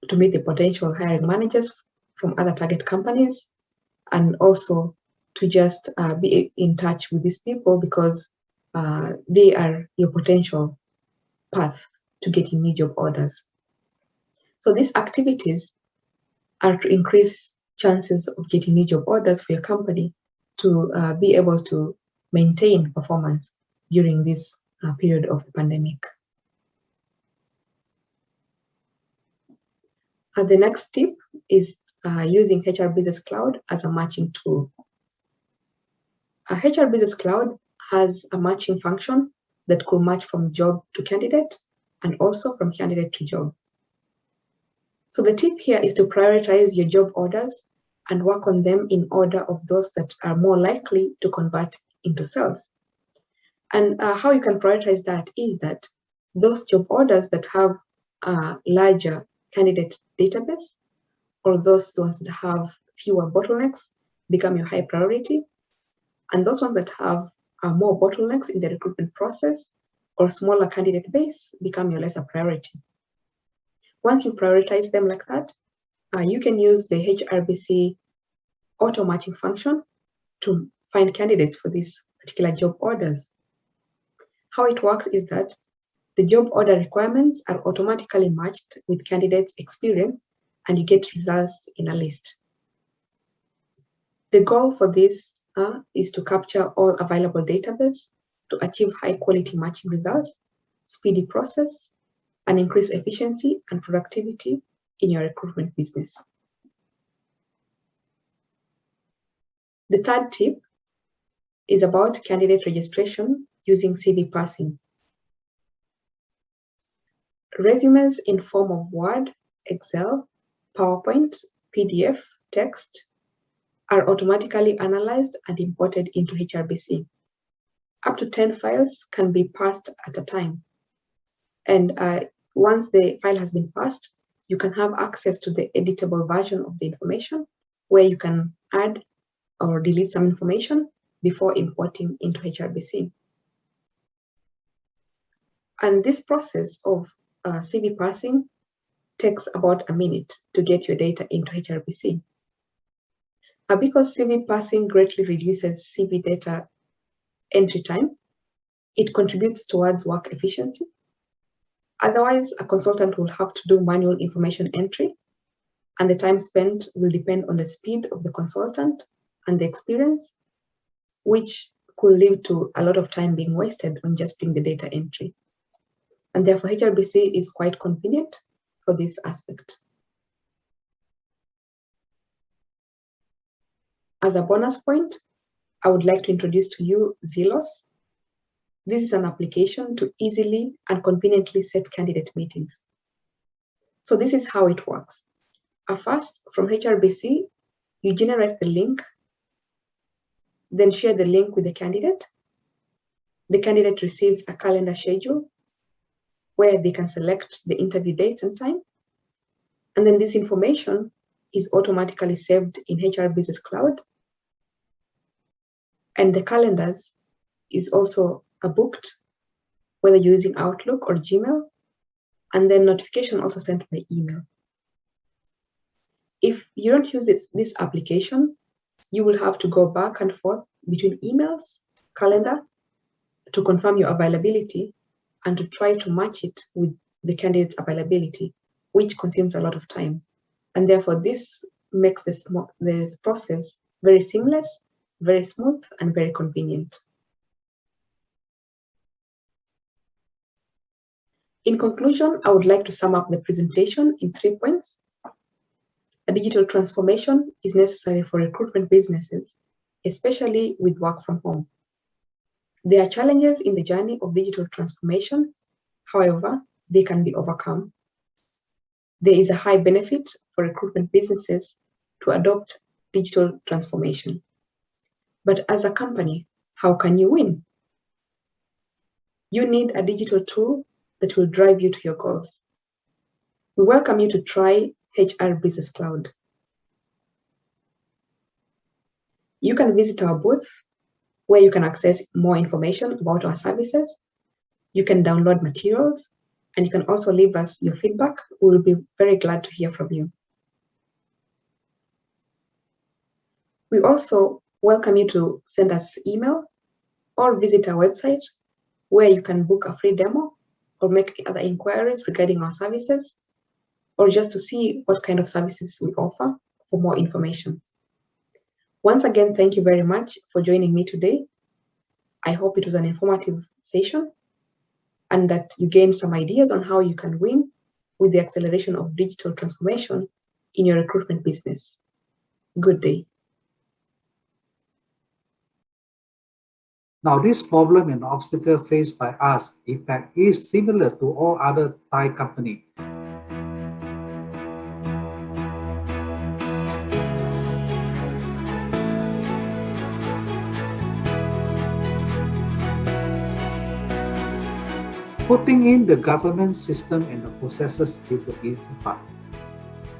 to meet the potential hiring managers from other target companies, and also to just be in touch with these people, because they are your potential path to getting new job orders. So these activities are to increase chances of getting new job orders for your company, to be able to maintain performance during this period of the pandemic. The next tip is using HR Business Cloud as a matching tool. HR Business Cloud has a matching function that could match from job to candidate and also from candidate to job. So the tip here is to prioritize your job orders and work on them in order of those that are more likely to convert into sales. And how you can prioritize that is that those job orders that have a larger candidate database, or those ones that have fewer bottlenecks, become your high priority. And those ones that have more bottlenecks in the recruitment process or smaller candidate base become your lesser priority. Once you prioritize them like that, you can use the HRBC auto matching function to find candidates for these particular job orders. How it works is that the job order requirements are automatically matched with candidates' experience, and you get results in a list. The goal for this is to capture all available database to achieve high quality matching results, speedy process, and increase efficiency and productivity in your recruitment business. The third tip is about candidate registration using CV parsing. Resumes in form of Word, Excel, PowerPoint, PDF, text are automatically analyzed and imported into HRBC. Up to 10 files can be parsed at a time. And once the file has been parsed, you can have access to the editable version of the information, where you can add or delete some information before importing into HRBC. And this process of CV parsing takes about a minute to get your data into HRBC. Because CV parsing greatly reduces CV data entry time, it contributes towards work efficiency. Otherwise, a consultant will have to do manual information entry, and the time spent will depend on the speed of the consultant and the experience, which could lead to a lot of time being wasted on just doing the data entry. And therefore, HRBC is quite convenient for this aspect. As a bonus point, I would like to introduce to you Zelos. This is an application to easily and conveniently set candidate meetings. So this is how it works. First, from HRBC, you generate the link, then share the link with the candidate. The candidate receives a calendar schedule where they can select the interview dates and time. And then this information is automatically saved in HR Business Cloud. And the calendars is also booked, whether you're using Outlook or Gmail, and then notification also sent by email. If you don't use this application, you will have to go back and forth between emails, calendar, to confirm your availability and to try to match it with the candidate's availability, which consumes a lot of time. And therefore, this makes this process very seamless, very smooth, and very convenient. In conclusion, I would like to sum up the presentation in 3 points. A digital transformation is necessary for recruitment businesses, especially with work from home. There are challenges in the journey of digital transformation. However, they can be overcome. There is a high benefit for recruitment businesses to adopt digital transformation. But as a company, how can you win? You need a digital tool that will drive you to your goals. We welcome you to try HR Business Cloud. You can visit our booth, where you can access more information about our services. You can download materials, and you can also leave us your feedback. We will be very glad to hear from you. We also welcome you to send us email or visit our website where you can book a free demo or make other inquiries regarding our services, or just to see what kind of services we offer for more information. Once again, thank you very much for joining me today. I hope it was an informative session and that you gained some ideas on how you can win with the acceleration of digital transformation in your recruitment business. Good day. Now, this problem and obstacle faced by us, in fact, is similar to all other Thai companies. Putting in the governance system and the processes is the easy part.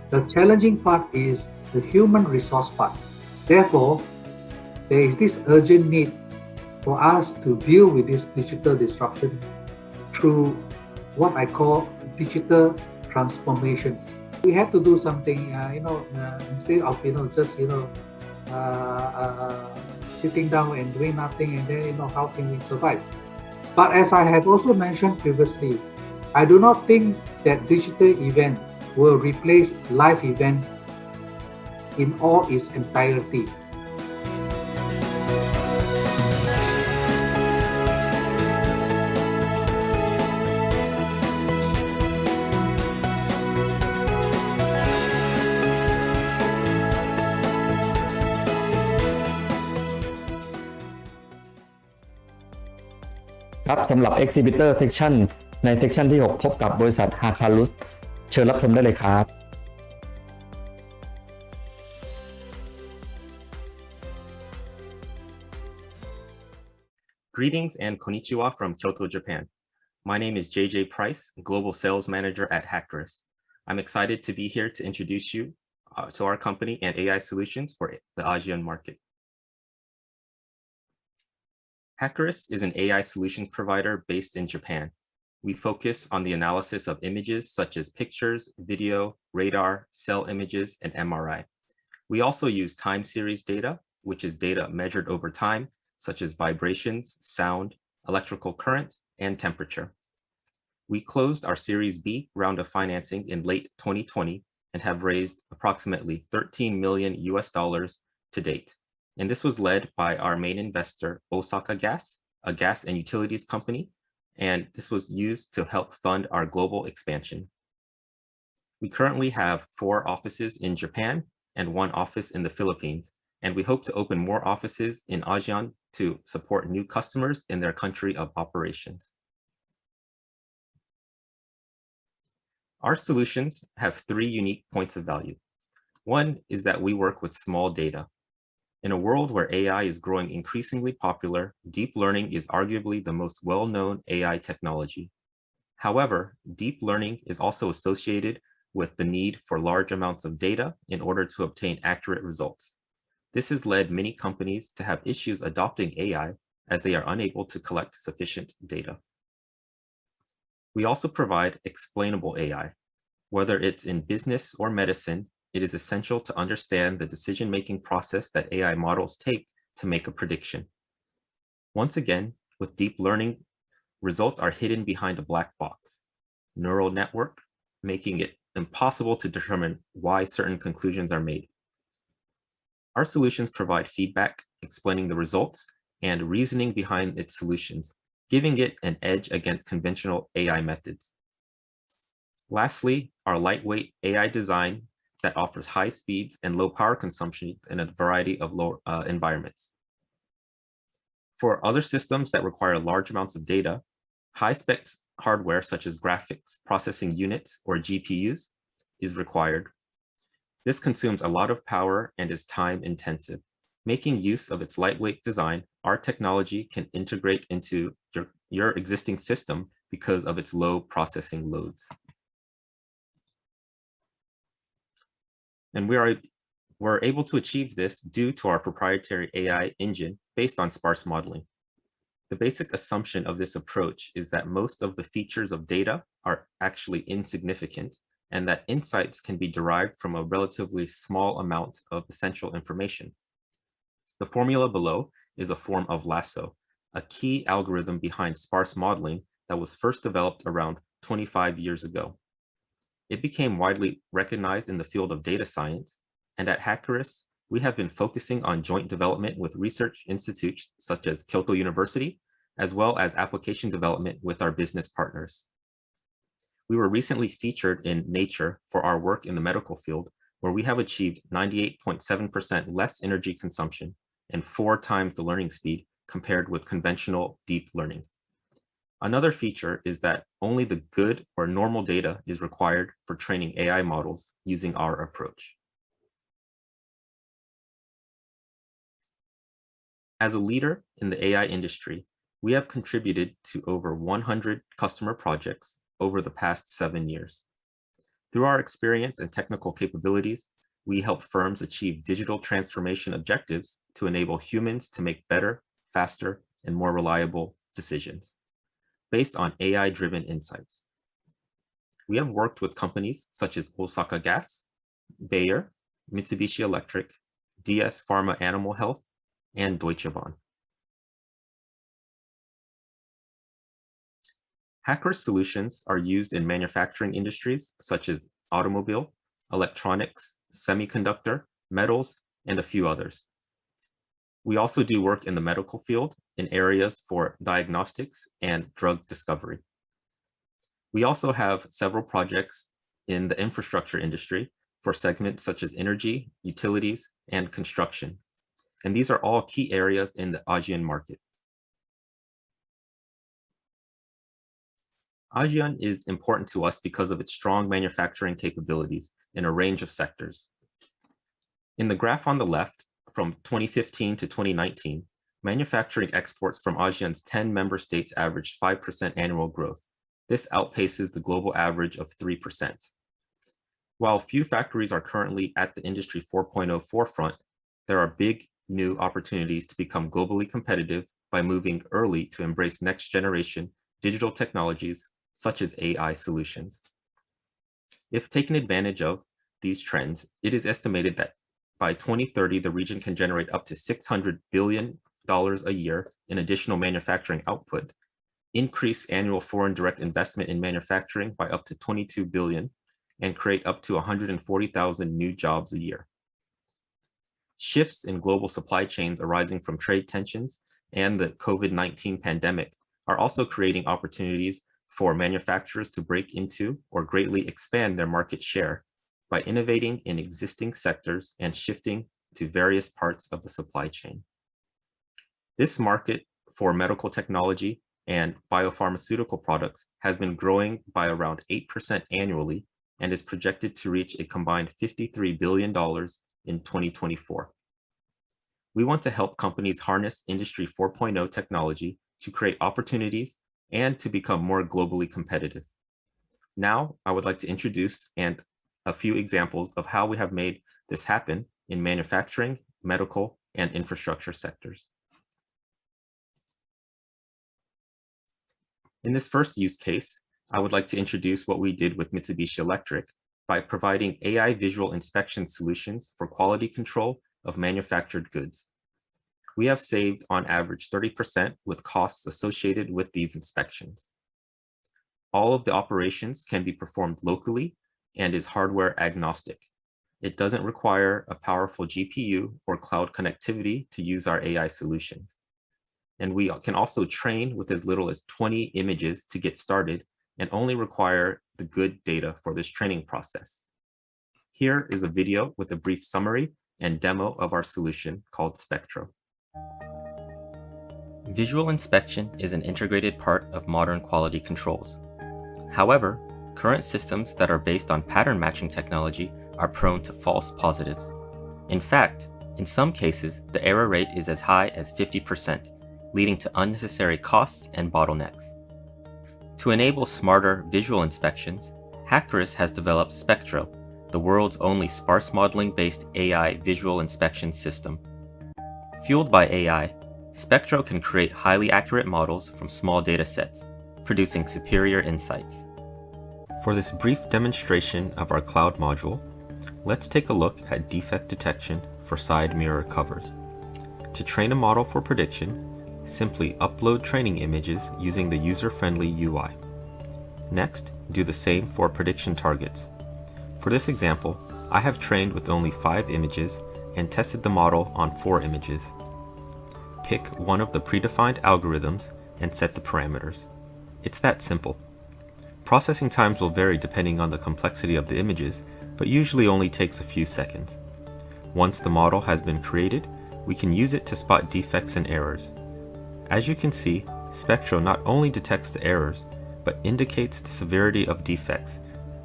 The challenging part is the human resource part. Therefore, there is this urgent need for us to deal with this digital disruption through what I call digital transformation. We have to do something, instead of just sitting down and doing nothing, and then how can we survive? But as I have also mentioned previously, I do not think that digital event will replace live event in all its entirety.ครับสำหรับ Exhibitor Section ใน Section ที่ 6 พบกับบริษัท HACARUS เชิญรับชมได้เลยครับ Greetings and konnichiwa from Kyoto, Japan. My name is JJ Price, Global Sales Manager at HACARUS. I'm excited to be here to introduce you to our company and AI solutions for the ASEAN market. HACARUS is an AI solutions provider based in Japan. We focus on the analysis of images such as pictures, video, radar, cell images, and MRI. We also use time series data, which is data measured over time, such as vibrations, sound, electrical current, and temperature. We closed our Series B round of financing in late 2020 and have raised approximately $13 million to date. And this was led by our main investor, Osaka Gas, a gas and utilities company, and this was used to help fund our global expansion. We currently have 4 offices in Japan and 1 office in the Philippines, and we hope to open more offices in ASEAN to support new customers in their country of operations. Our solutions have 3 unique points of value. One is that we work with small data. In a world where AI is growing increasingly popular, deep learning is arguably the most well-known AI technology. However, deep learning is also associated with the need for large amounts of data in order to obtain accurate results. This has led many companies to have issues adopting AI as they are unable to collect sufficient data. We also provide explainable AI. Whether it's in business or medicine, it is essential to understand the decision-making process that AI models take to make a prediction. Once again, with deep learning, results are hidden behind a black box, neural network, making it impossible to determine why certain conclusions are made. Our solutions provide feedback, explaining the results, and reasoning behind its solutions, giving it an edge against conventional AI methods. Lastly, our lightweight AI design that offers high speeds and low power consumption in a variety of environments. For other systems that require large amounts of data, high-spec hardware such as graphics processing units or GPUs is required. This consumes a lot of power and is time-intensive. Making use of its lightweight design, our technology can integrate into your existing system because of its low processing loads. And we're able to achieve this due to our proprietary AI engine based on sparse modeling. The basic assumption of this approach is that most of the features of data are actually insignificant and that insights can be derived from a relatively small amount of essential information. The formula below is a form of lasso, a key algorithm behind sparse modeling that was first developed around 25 years ago. It became widely recognized in the field of data science, and at HACARUS, we have been focusing on joint development with research institutes such as Kyoto University, as well as application development with our business partners. We were recently featured in Nature for our work in the medical field, where we have achieved 98.7% less energy consumption and 4 times the learning speed compared with conventional deep learning. Another feature is that only the good or normal data is required for training AI models using our approach. As a leader in the AI industry, we have contributed to over 100 customer projects over the past 7 years. Through our experience and technical capabilities, we help firms achieve digital transformation objectives to enable humans to make better, faster, and more reliable decisions based on AI-driven insights. We have worked with companies such as Osaka Gas, Bayer, Mitsubishi Electric, DS Pharma Animal Health, and Deutsche Bahn. HACARUS solutions are used in manufacturing industries such as automobile, electronics, semiconductor, metals, and a few others. We also do work in the medical field in areas for diagnostics and drug discovery. We also have several projects in the infrastructure industry for segments such as energy, utilities, and construction. And these are all key areas in the ASEAN market. ASEAN is important to us because of its strong manufacturing capabilities in a range of sectors. In the graph on the left, from 2015 to 2019, manufacturing exports from ASEAN's 10 member states averaged 5% annual growth. This outpaces the global average of 3%. While few factories are currently at the Industry 4.0 forefront, there are big new opportunities to become globally competitive by moving early to embrace next generation digital technologies such as AI solutions. If taken advantage of these trends, it is estimated that by 2030, the region can generate up to $600 billion a year in additional manufacturing output, increase annual foreign direct investment in manufacturing by up to $22 billion, and create up to 140,000 new jobs a year. Shifts in global supply chains arising from trade tensions and the COVID-19 pandemic are also creating opportunities for manufacturers to break into or greatly expand their market share by innovating in existing sectors and shifting to various parts of the supply chain. This market for medical technology and biopharmaceutical products has been growing by around 8% annually and is projected to reach a combined $53 billion in 2024. We want to help companies harness Industry 4.0 technology to create opportunities and to become more globally competitive. Now, I would like to introduce a few examples of how we have made this happen in manufacturing, medical, and infrastructure sectors. In this first use case, I would like to introduce what we did with Mitsubishi Electric by providing AI visual inspection solutions for quality control of manufactured goods. We have saved on average 30% with costs associated with these inspections. All of the operations can be performed locally and is hardware agnostic. It doesn't require a powerful GPU or cloud connectivity to use our AI solutions. And we can also train with as little as 20 images to get started and only require the good data for this training process. Here is a video with a brief summary and demo of our solution called Spectro. Visual inspection is an integrated part of modern quality controls. However, current systems that are based on pattern matching technology are prone to false positives. In fact, in some cases, the error rate is as high as 50%, leading to unnecessary costs and bottlenecks. To enable smarter visual inspections, HACARUS has developed Spectro, the world's only sparse modeling-based AI visual inspection system. Fueled by AI, Spectro can create highly accurate models from small data sets, producing superior insights. For this brief demonstration of our cloud module, let's take a look at defect detection for side mirror covers. To train a model for prediction, simply upload training images using the user-friendly UI. Next, do the same for prediction targets. For this example, I have trained with only 5 images and tested the model on 4 images. Pick one of the predefined algorithms and set the parameters. It's that simple. Processing times will vary depending on the complexity of the images, but usually only takes a few seconds. Once the model has been created, we can use it to spot defects and errors. As you can see, Spectro not only detects the errors, but indicates the severity of defects,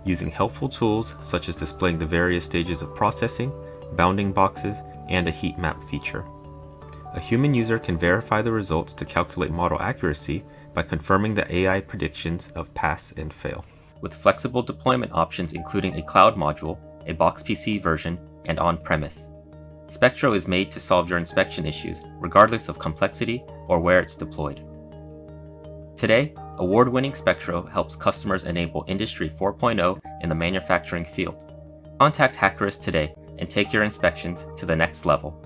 using helpful tools such as displaying the various stages of processing, bounding boxes, and a heat map feature. A human user can verify the results to calculate model accuracy by confirming the AI predictions of pass and fail. With flexible deployment options including a cloud module, a box PC version, and on-premise. Spectro is made to solve your inspection issues, regardless of complexity or where it's deployed. Today, award-winning Spectro helps customers enable Industry 4.0 in the manufacturing field. Contact HACARUS today and take your inspections to the next level.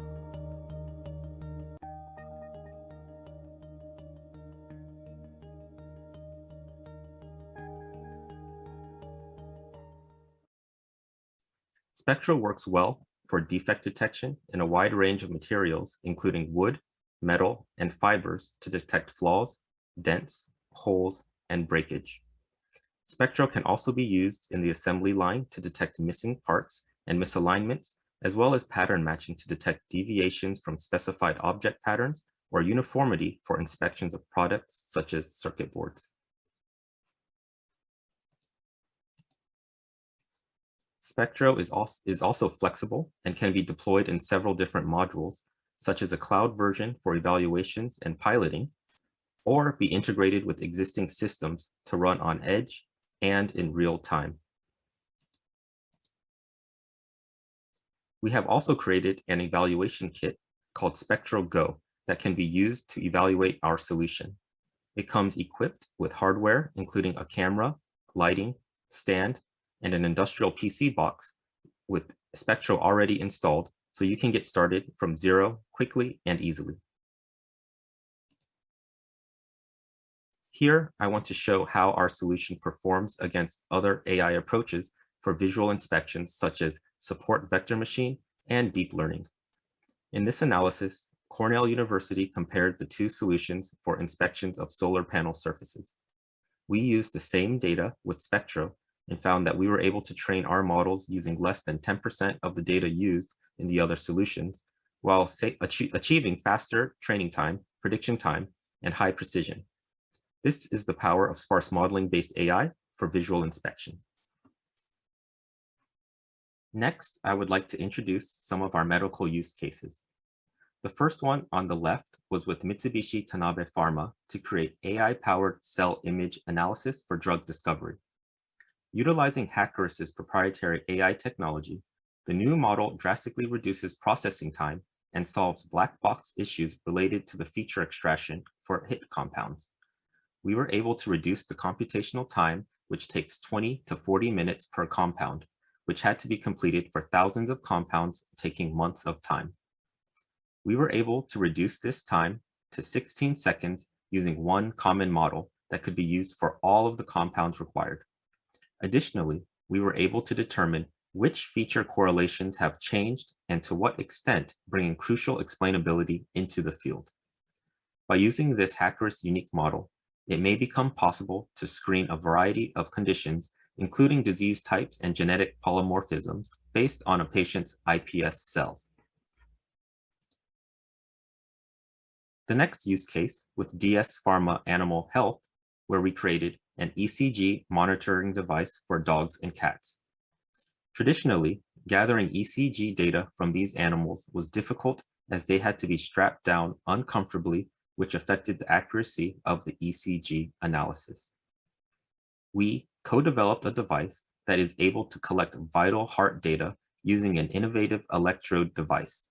Spectro works well for defect detection in a wide range of materials, including wood, metal, and fibers to detect flaws, dents, holes, and breakage. Spectro can also be used in the assembly line to detect missing parts and misalignments, as well as pattern matching to detect deviations from specified object patterns or uniformity for inspections of products such as circuit boards. Spectro is also flexible and can be deployed in several different modules, such as a cloud version for evaluations and piloting, or be integrated with existing systems to run on edge and in real time. We have also created an evaluation kit called Spectro Go that can be used to evaluate our solution. It comes equipped with hardware, including a camera, lighting, stand, and an industrial PC box with Spectro already installed, so you can get started from zero quickly and easily. Here, I want to show how our solution performs against other AI approaches for visual inspections, such as support vector machine and deep learning. In this analysis, Cornell University compared the 2 solutions for inspections of solar panel surfaces. We used the same data with Spectro and found that we were able to train our models using less than 10% of the data used in the other solutions, while achieving faster training time, prediction time, and high precision. This is the power of sparse modeling-based AI for visual inspection. Next, I would like to introduce some of our medical use cases. The first one on the left was with Mitsubishi Tanabe Pharma to create AI-powered cell image analysis for drug discovery. Utilizing HACARUS's proprietary AI technology, the new model drastically reduces processing time and solves black box issues related to the feature extraction for hit compounds. We were able to reduce the computational time, which takes 20 to 40 minutes per compound, which had to be completed for thousands of compounds, taking months of time. We were able to reduce this time to 16 seconds using one common model that could be used for all of the compounds required. Additionally, we were able to determine which feature correlations have changed and to what extent, bringing crucial explainability into the field. By using this HACARUS unique model, it may become possible to screen a variety of conditions, including disease types and genetic polymorphisms based on a patient's iPS cells. The next use case with DS Pharma Animal Health, where we created an ECG monitoring device for dogs and cats. Traditionally, gathering ECG data from these animals was difficult as they had to be strapped down uncomfortably, which affected the accuracy of the ECG analysis. We co-developed a device that is able to collect vital heart data using an innovative electrode device.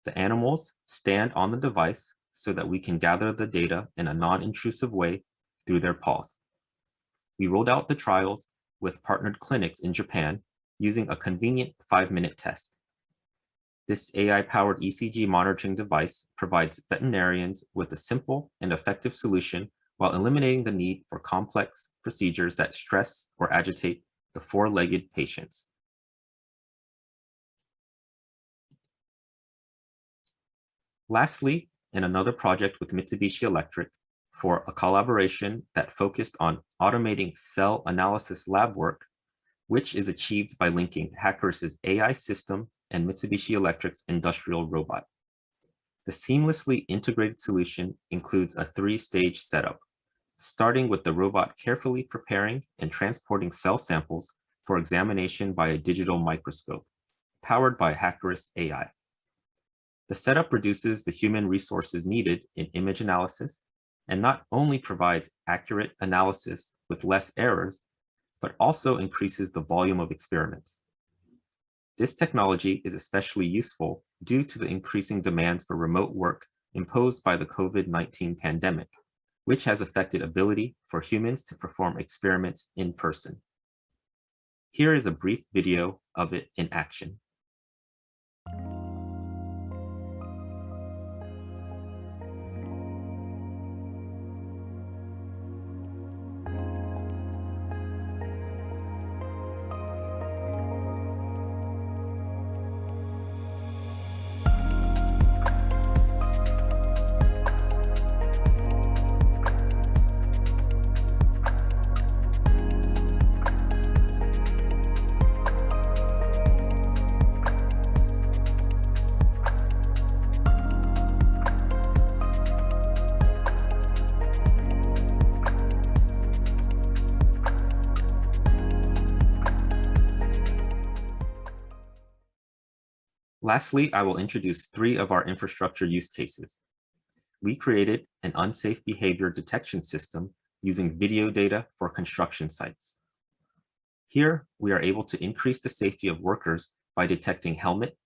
The animals stand on the device so that we can gather the data in a non-intrusive way through their paws. We rolled out the trials with partnered clinics in Japan using a convenient 5-minute test. This AI-powered ECG monitoring device provides veterinarians with a simple and effective solution while eliminating the need for complex procedures that stress or agitate the four-legged patients. Lastly, in another project with Mitsubishi Electric, for a collaboration that focused on automating cell analysis lab work, which is achieved by linking HACARUS's AI system and Mitsubishi Electric's industrial robot. The seamlessly integrated solution includes a three-stage setup, starting with the robot carefully preparing and transporting cell samples for examination by a digital microscope, powered by HACARUS AI. The setup reduces the human resources needed in image analysis and not only provides accurate analysis with less errors, but also increases the volume of experiments. This technology is especially useful due to the increasing demands for remote work imposed by the COVID-19 pandemic, which has affected ability for humans to perform experiments in person. Here is a brief video of it in action. Lastly, I will introduce 3 of our infrastructure use cases. We created an unsafe behavior detection system using video data for construction sites. Here, we are able to increase the safety of workers by detecting helmet,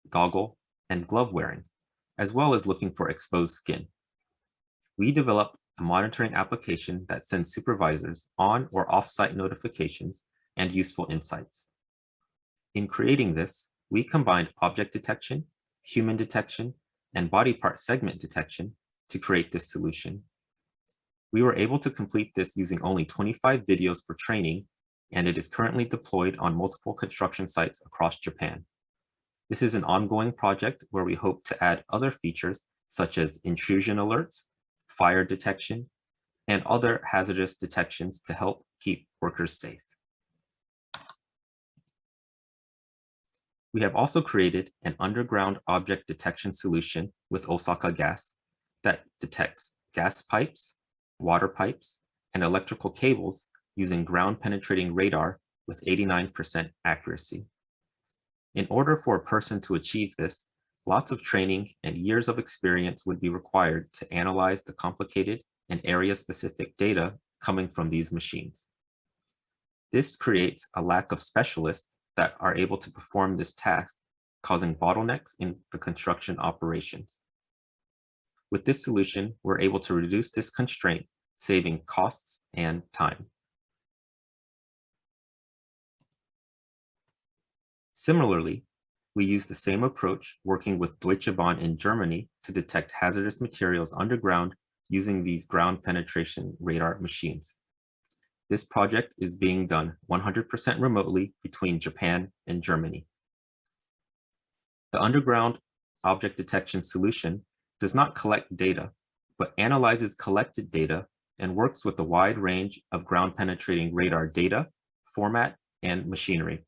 goggle, and glove wearing, as well as looking for exposed skin. We developed a monitoring application that sends supervisors on or off-site notifications and useful insights. In creating this, we combined object detection, human detection, and body part segment detection to create this solution. We were able to complete this using only 25 videos for training, and it is currently deployed on multiple construction sites across Japan. This is an ongoing project where we hope to add other features such as intrusion alerts, fire detection, and other hazardous detections to help keep workers safe. We have also created an underground object detection solution with Osaka Gas that detects gas pipes, water pipes, and electrical cables using ground-penetrating radar with 89% accuracy. In order for a person to achieve this, lots of training and years of experience would be required to analyze the complicated and area-specific data coming from these machines. This creates a lack of specialists that are able to perform this task, causing bottlenecks in the construction operations. With this solution, we're able to reduce this constraint, saving costs and time. Similarly, we use the same approach working with Deutsche Bahn in Germany to detect hazardous materials underground using these ground penetration radar machines. This project is being done 100% remotely between Japan and Germany. The underground object detection solution does not collect data, but analyzes collected data and works with a wide range of ground penetrating radar data, format, and machinery.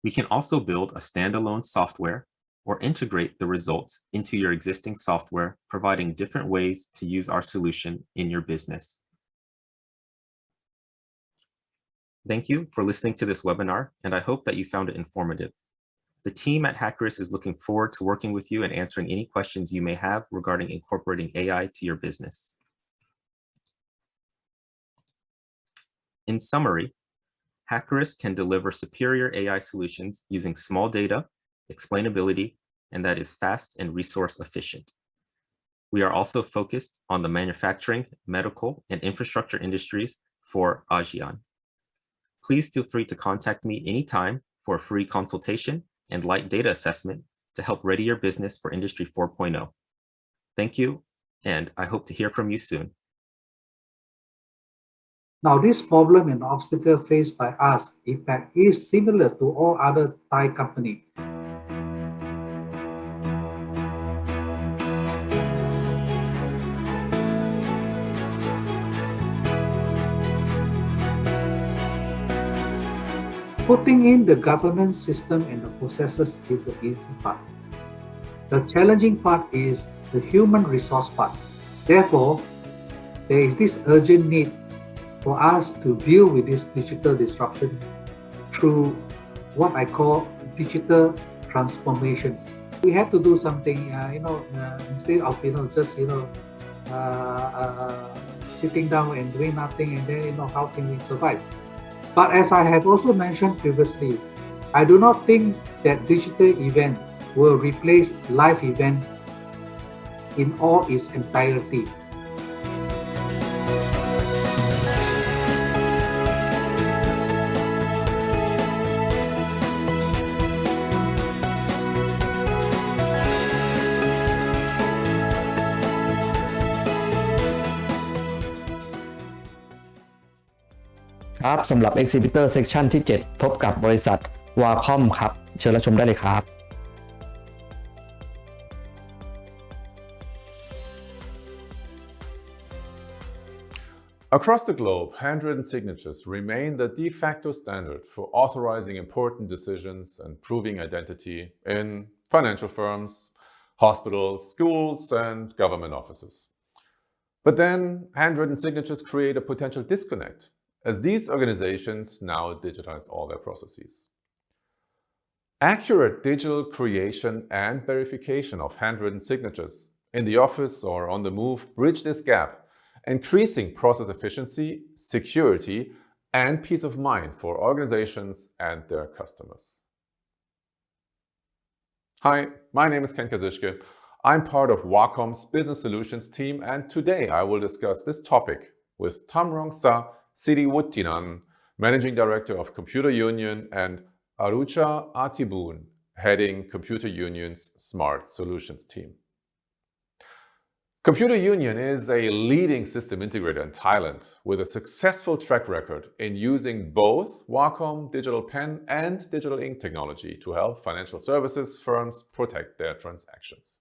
We can also build a standalone software or integrate the results into your existing software, providing different ways to use our solution in your business. Thank you for listening to this webinar, and I hope that you found it informative. The team at HACARUS is looking forward to working with you and answering any questions you may have regarding incorporating AI to your business. In summary, HACARUS can deliver superior AI solutions using small data, explainability, and that is fast and resource efficient. We are also focused on the manufacturing, medical, and infrastructure industries for ASEAN. Please feel free to contact me anytime for a free consultation and light data assessment to help ready your business for Industry 4.0. Thank you, and I hope to hear from you soon. Now, this problem and obstacle faced by us, in fact, is similar to all other Thai companies. Putting in the governance system and the processes is the easy part. The challenging part is the human resource part. Therefore, there is this urgent need for us to deal with this digital disruption through what I call digital transformation. We have to do something, instead of just sitting down and doing nothing, and then how can we survive? But as I have also mentioned previously, I do not think that digital event will replace live event in all its entirety.ครับสำหรับ Exhibitor Section ที่ 7 พบกับบริษัท WACOM ครับเชิญรับชมได้เลยครับ Across the globe, handwritten signatures remain the de facto standard for authorizing important decisions and proving identity in financial firms, hospitals, schools, and government offices. But then, handwritten signatures create a potential disconnect, as these organizations now digitize all their processes. Accurate digital creation and verification of handwritten signatures in the office or on the move bridge this gap, increasing process efficiency, security, and peace of mind for organizations and their customers. Hi, my name is Ken Kazishke. I'm part of WACOM's Business Solutions team, and today I will discuss this topic with Tamrong Sa Siriwuttinan, Managing Director of Computer Union, and Arucha Atibun, heading Computer Union's Smart Solutions team. Computer Union is a leading system integrator in Thailand with a successful track record in using both WACOM digital pen and digital ink technology to help financial services firms protect their transactions.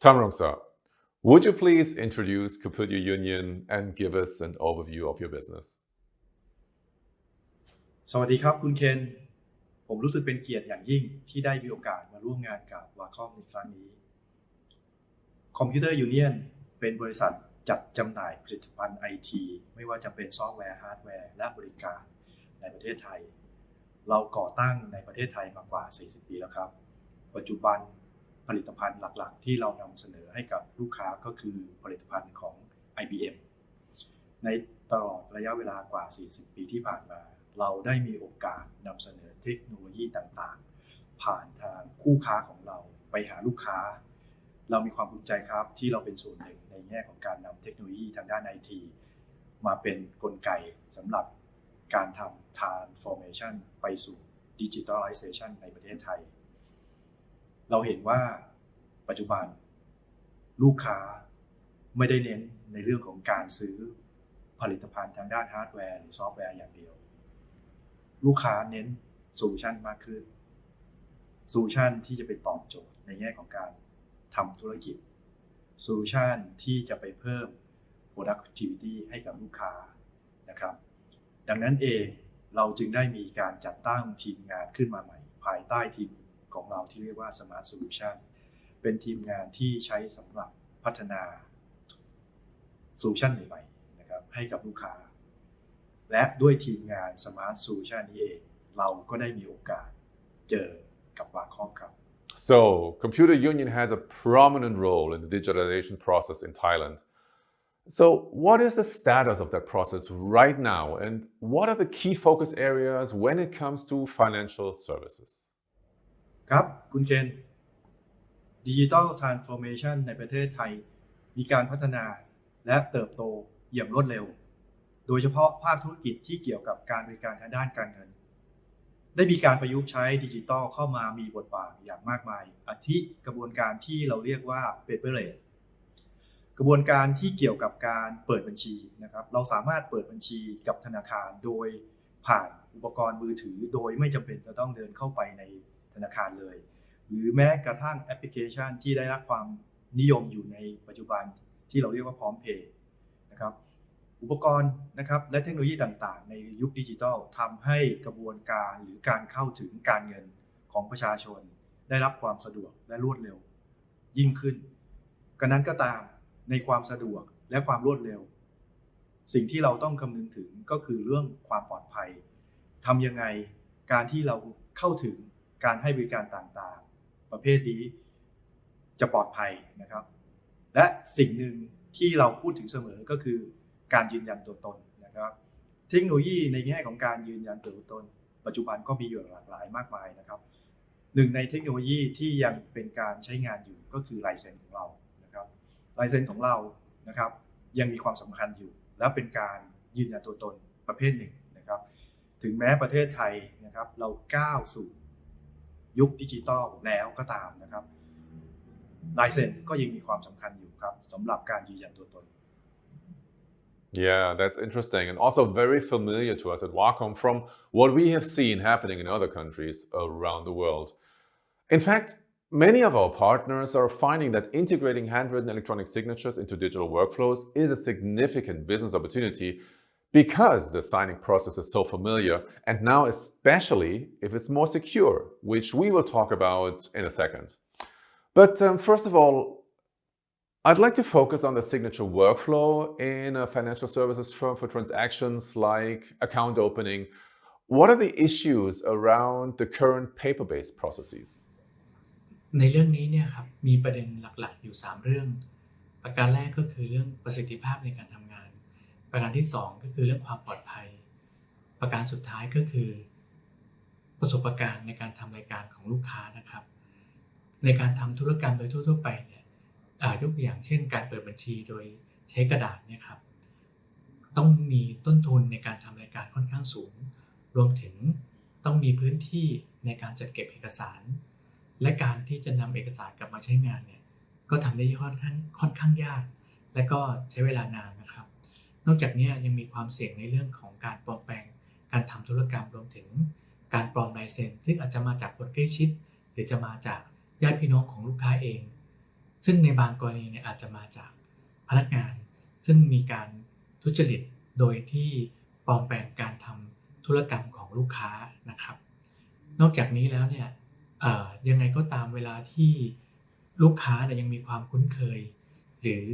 Tamrong Sa, would you please introduce Computer Union and give us an overview of your business? สวัสดีครับคุณเคนผมรู้สึกเป็นเกียรติอย่างยิ่งที่ได้มีโอกาสมาร่วมงานกับ WACOM ในครั้งนี้ Computer Union เป็นบริษัทจัดจำหน่ายผลิตภัณฑ์ IT ไม่ว่าจะเป็นซอฟต์แวร์ฮาร์ดแวร์และบริการในประเทศไทยเราก่อตั้งในประเทศไทยมากว่า40 ปีแล้วครับปัจจุบันผลิตภัณฑ์หลักๆที่เรานำเสนอให้กับลูกค้าก็คือผลิตภัณฑ์ของ IBM ในตลอดระยะเวลากว่า40 ปีที่ผ่านมาเราได้มีโอกาสนำเสนอเทคโนโลยีต่างๆผ่านทางคู่ค้าของเราไปหาลูกค้าเรามีความภูมิใจครับที่เราเป็นส่วนหนึ่งในแง่ของการนำเทคโนโลยีทางด้าน IT มาเป็นกลไกสำหรับการทำ transformation ไปสู่ Digitalization ในประเทศไทยเราเห็นว่าปัจจุบันลูกค้าไม่ได้เน้นในเรื่องของการซื้อผลิตภัณฑ์ทางด้านฮาร์ดแวร์หรือซอฟต์แวร์อย่างเดียวลูกค้าเน้นโซลูชันมากขึ้นโซลูชันที่จะไปตอบโจทย์ในแง่ของการทำธุรกิจโซลูชันที่จะไปเพิ่ม productivity ให้กับลูกค้านะครับดังนั้นเองเราจึงได้มีการจัดตั้งทีมงานขึ้นมาใหม่ภายใต้ทีมของเราที่เรียกว่า Smart Solution เป็นทีมงานที่ใช้สำหรับพัฒนาโซลูชันใหม่ๆนะครับให้กับลูกค้าและด้วยทีมงาน Smart Solution นี้เองเราก็ได้มีโอกาสเจอกับ WACOM ครับ So, Computer Union has a prominent role in the digitalization process in Thailand. So, what is the status of that process right now, and what are the key focus areas when it comes to financial services? ครับคุณเคน Digital Transformation ในประเทศไทยมีการพัฒนาและเติบโตอย่างรวดเร็วโดยเฉพาะภาคธุรกิจที่เกี่ยวกับการบริการทางด้านการเงิน ได้มีการประยุกต์ใช้ดิจิทัลเข้ามามีบทบาทอย่างมากมายอาทิกระบวนการที่เราเรียกว่า paperless กระบวนการที่เกี่ยวกับการเปิดบัญชีนะครับเราสามารถเปิดบัญชีกับธนาคารโดยผ่านอุปกรณ์มือถือโดยไม่จำเป็นจะต้องเดินเข้าไปในธนาคารเลยหรือแม้กระทั่งแอปพลิเคชันที่ได้รับความนิยมอยู่ในปัจจุบันที่เราเรียกว่าพร้อมเพย์นะครับอุปกรณ์นะครับและเทคโนโลยีต่างๆในยุคดิจิทัลทำให้กระบวนการหรือการเข้าถึงการเงินของประชาชนได้รับความสะดวกและรวดเร็วยิ่งขึ้นกระนั้นก็ตามในความสะดวกและความรวดเร็วสิ่งที่เราต้องคำนึงถึงก็คือเรื่องความปลอดภัยทำยังไงการที่เราเข้าถึงการให้บริการต่างๆประเภทนี้จะปลอดภัยนะครับและสิ่งหนึ่งที่เราพูดถึงเสมอก็คือการยืนยันตัวตนนะครับเทคโนโลยีในแง่ของการยืนยันตัวตนปัจจุบันก็มีอยู่หลากหลายมากมายนะครับหนึ่งในเทคโนโลยีที่ยังเป็นการใช้งานอยู่ก็คือลายเซ็นของเรานะครับลายเซ็นของเรานะครับยังมีความสำคัญอยู่และเป็นการยืนยันตัวตนประเภทหนึ่งนะครับถึงแม้ประเทศไทยนะครับเราก้าวสู่ยุคดิจิทัลแล้วก็ตามนะครับลายเซ็นก็ยังมีความสำคัญอยู่ครับสำหรับการยืนยันตัวตน Yeah, that's interesting and also very familiar to us at WACOM from what we have seen happening in other countries around the world. In fact, many of our partners are finding that integrating handwritten electronic signatures into digital workflows is a significant business opportunity because the signing process is so familiar and now especially if it's more secure, which we will talk about in a second. But first of all, I'd like to focus on the signature workflow in a financial services firm for transactions like account opening. What are the issues around the current paper-based processes? ในเรื่องนี้เนี่ยครับมีประเด็นหลักๆอยู่3เรื่องประการแรกก็คือเรื่องประสิทธิภาพในการทำงานประการที่2ก็คือเรื่องความปลอดภัยประการสุดท้ายก็คือประสบการณ์ในการทำรายการของลูกค้านะครับในการทำธุรกรรมโดยทั่วๆไปเนี่ยยกตัวอย่างเช่นการเปิดบัญชีโดยใช้กระดาษเนี่ยครับต้องมีต้นทุนในการทำรายการค่อนข้างสูงรวมถึงต้องมีพื้นที่ในการจัดเก็บเอกสารและการที่จะนำเอกสารกลับมาใช้งานเนี่ยก็ทำได้ค่อนข้างยากและก็ใช้เวลานานนะครับนอกจากนี้ยังมีความเสี่ยงในเรื่องของการปลอมแปลงการทำธุรกรรมรวมถึงการปลอมลายเซ็นซึ่งอาจจะมาจากคนใกล้ชิดหรือจะมาจากญาติพี่น้องของลูกค้าเองซึ่งในบางกรณีเนี่ยอาจจะมาจากพนักงานซึ่งมีการทุจริตโดยที่ปลอมแปลงการทำธุรกรรมของลูกค้านะครับนอกจากนี้แล้วเนี่ยยังไงก็ตามเวลาที่ลูกค้าเนี่ยยังมีความคุ้นเคยหรือ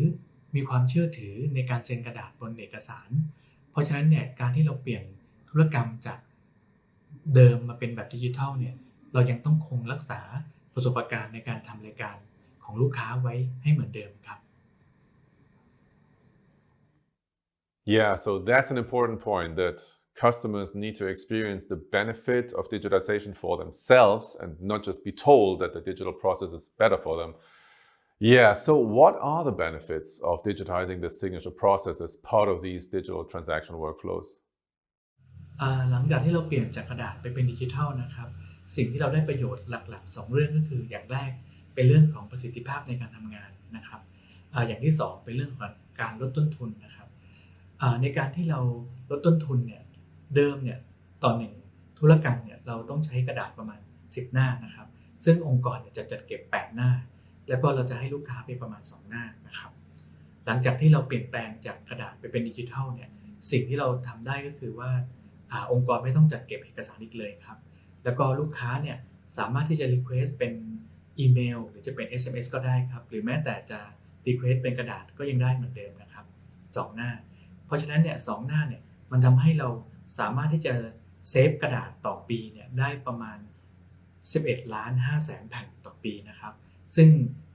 มีความเชื่อถือในการเซ็นกระดาษบนเอกสารเพราะฉะนั้นเนี่ยการที่เราเปลี่ยนธุรกรรมจากเดิมมาเป็นแบบดิจิทัลเนี่ยเรายังต้องคงรักษาประสบการณ์ในการทำรายการของลูกค้าไว้ให้เหมือนเดิมครับ Yeah, so that's an important point that customers need to experience the benefit of digitization for themselves and not just be told that the digital process is better for them. Yeah, so what are the benefits of digitizing the signature process as part of these digital transaction workflows? หลังจากที่เราเปลี่ยนจากกระดาษไปเป็นดิจิทัลนะครับสิ่งที่เราได้ประโยชน์หลักๆ2เรื่องก็คืออย่างแรกเป็นเรื่องของประสิทธิภาพในการทำงานนะครับอย่างที่2เป็นเรื่องของการลดต้นทุนนะครับในการที่เราลดต้นทุนเนี่ยเดิมเนี่ยต่อ1ธุรกรรมเนี่ยเราต้องใช้กระดาษประมาณ10หน้านะครับซึ่งองค์กรเนี่ยจะจัดเก็บ8หน้าแล้วก็เราจะให้ลูกค้าไปประมาณ2หน้านะครับหลังจากที่เราเปลี่ยนแปลงจากกระดาษไปเป็นดิจิทัลเนี่ยสิ่งที่เราทำได้ก็คือว่าองค์กรไม่ต้องจัดเก็บเอกสารอีกเลยครับแล้วก็ลูกค้าเนี่ยสามารถที่จะ request เป็นอีเมลหรือจะเป็น SMS ก็ได้ครับหรือแม้แต่จะ request เป็นกระดาษก็ยังได้เหมือนเดิมนะครับ2หน้าเพราะฉะนั้นเนี่ย2หน้าเนี่ยมันทำให้เราสามารถที่จะเซฟกระดาษต่อปีเนี่ยได้ประมาณ 11,500,000 แผ่นต่อปีนะครับซึ่ง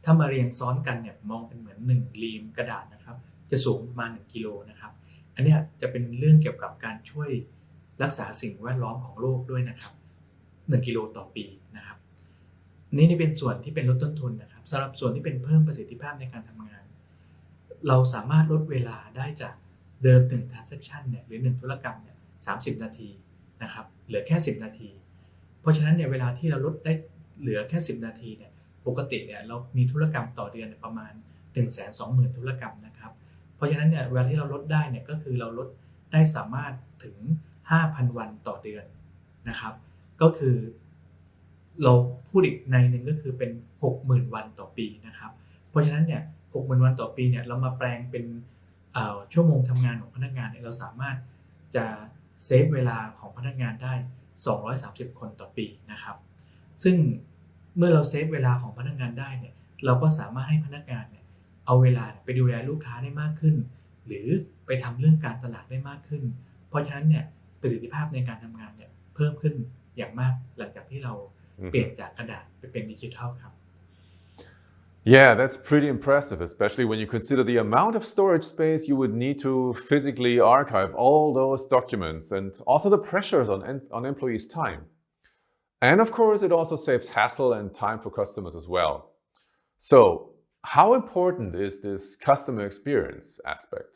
ถ้ามาเรียงซ้อนกันเนี่ยมองเป็นเหมือน1รีมกระดาษนะครับจะสูงประมาณ1กิโลนะครับอันนี้จะเป็นเรื่องเกี่ยวกับการช่วยรักษาสิ่งแวดล้อมของโลกด้วยนะครับ1กิโลต่อปีนะครับนี่เป็นส่วนที่เป็นลดต้นทุนนะครับสำหรับส่วนที่เป็นเพิ่มประสิทธิภาพในการทำงานเราสามารถลดเวลาได้จากเดิม1 transaction เนี่ยหรือ1ธุรกรรมเนี่ย30นาทีนะครับเหลือแค่10นาที เพราะฉะนั้นเนี่ยเวลาที่เราลดได้เหลือแค่10นาทีเนี่ยปกติเนี่ยเรามีธุรกรรมต่อเดือนประมาณ 120,000 ธุรกรรมนะครับเพราะฉะนั้นเนี่ยเวลาที่เราลดได้เนี่ยก็คือเราลดได้สามารถถึง 5,000 วันต่อเดือนนะครับก็คือเราพูดอีกในหนึ่งก็คือเป็น 60,000 วันต่อปีนะครับเพราะฉะนั้นเนี่ย 60,000 วันต่อปีเนี่ยเรามาแปลงเป็นชั่วโมงทำงานของพนักงานเนี่ยเราสามารถจะเซฟเวลาของพนักงานได้230 คนต่อปีนะครับซึ่งเมื่อเราเซฟเวลาของพนักงานได้เนี่ยเราก็สามารถให้พนักงานเนี่ยเอาเวลาไปดูแลลูกค้าได้มากขึ้นหรือไปทำเรื่องการตลาดได้มากขึ้นเพราะฉะนั้นเนี่ยประสิทธิภาพในการทำงานเนี่ยเพิ่มขึ้นอย่างมากหลังจากที่เราเปลี่ยนจากกระดาษไปเป็นดิจิทัลครับ Yeah, that's pretty impressive, especially when you consider the amount of storage space you would need to physically archive all those documents and also the pressures on employees' time. And of course, it also saves hassle and time for customers as well. So, how important is this customer experience aspect?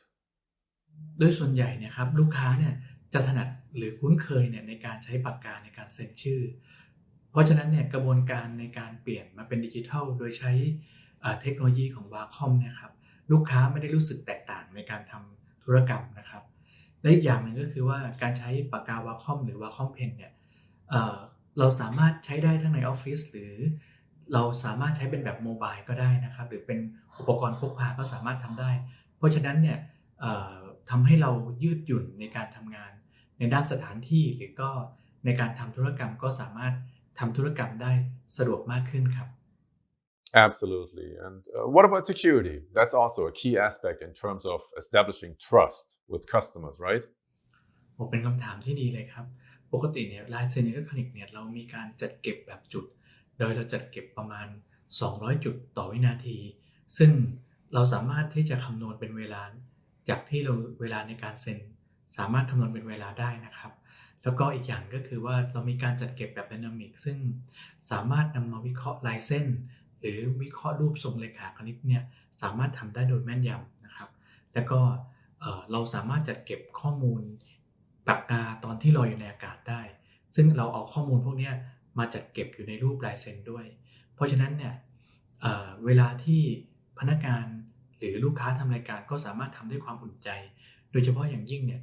โดยส่วนใหญ่เนี่ยครับลูกค้าเนี่ยจะถนัดหรือคุ้นเคยเนี่ยในการใช้ปากกาในการเซ็นชื่อเพราะฉะนั้นเนี่ยกระบวนการในการเปลี่ยนมาเป็นดิจิทัลโดยใช้เทคโนโลยีของ WACOM เนี่ยครับลูกค้าไม่ได้รู้สึกแตกต่างในการทำธุรกรรมนะครับและอีกอย่างหนึ่งก็คือว่าการใช้ปากกา WACOM หรือ WACOM Pen เนี่ยเราสามารถใช้ได้ทั้งในออฟฟิศหรือเราสามารถใช้เป็นแบบโมบายก็ได้นะครับหรือเป็นอุปกรณ์พกพาก็สามารถทำได้เพราะฉะนั้นเนี่ยทำให้เรายืดหยุ่นในการทำงานในด้านสถานที่หรือก็ในการทำธุรกรรมก็สามารถทำธุรกรรมได้สะดวกมากขึ้นครับ Absolutely. And what about security? That's also a key aspect in terms of establishing trust with customers, right? เป็นคำถามที่ดีเลยครับปกติเนี่ยลายเซ็นอิเล็กทรอนิกส์เนี่ยเรามีการจัดเก็บแบบจุดโดยเราจัดเก็บประมาณ200จุดต่อวินาทีซึ่งเราสามารถที่จะคำนวณเป็นเวลาจากที่เราเวลาในการเซ็นสามารถคำนวณเป็นเวลาได้นะครับแล้วก็อีกอย่างก็คือว่าเรามีการจัดเก็บแบบไดนามิกซึ่งสามารถนำมาวิเคราะห์ลายเส้นหรือวิเคราะห์รูปทรงเรขาคณิตเนี่ยสามารถทำได้โดยแม่นยำนะครับแล้วก็เราสามารถจัดเก็บข้อมูลปากกาตอนที่ลอยอยู่ในอากาศได้ซึ่งเราเอาข้อมูลพวกนี้มาจัดเก็บอยู่ในรูปลายเซ็นด้วยเพราะฉะนั้นเนี่ยเวลาที่พนักงานหรือลูกค้าทำรายการก็สามารถทำด้วยความอุ่นใจโดยเฉพาะอย่างยิ่งเนี่ย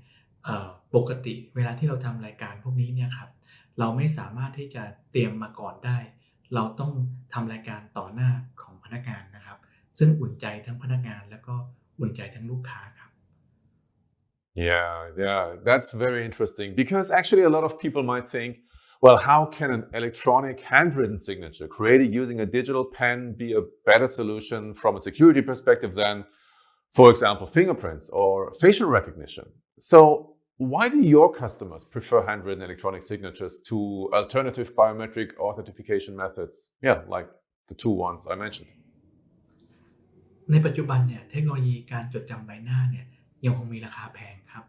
ปกติเวลาที่เราทำรายการพวกนี้เนี่ยครับเราไม่สามารถที่จะเตรียมมาก่อนได้เราต้องทำรายการต่อหน้าของพนักงานนะครับซึ่งอุ่นใจทั้งพนักงานแล้วก็อุ่นใจทั้งลูกค้าครับ Yeah, that's very interesting because actually a lot of people might think, well, how can an electronic handwritten signature created using a digital pen be a better solution from a security perspective than, for example, fingerprints or facial recognition? So why do your customers prefer handwritten electronic signatures to alternative biometric authentication methods? Yeah, like the two ones I mentioned. ในปัจจุบันเนี่ยเทคโนโลยีการจดจำใบหน้าเนี่ยยังคงมีราคาแพงครับ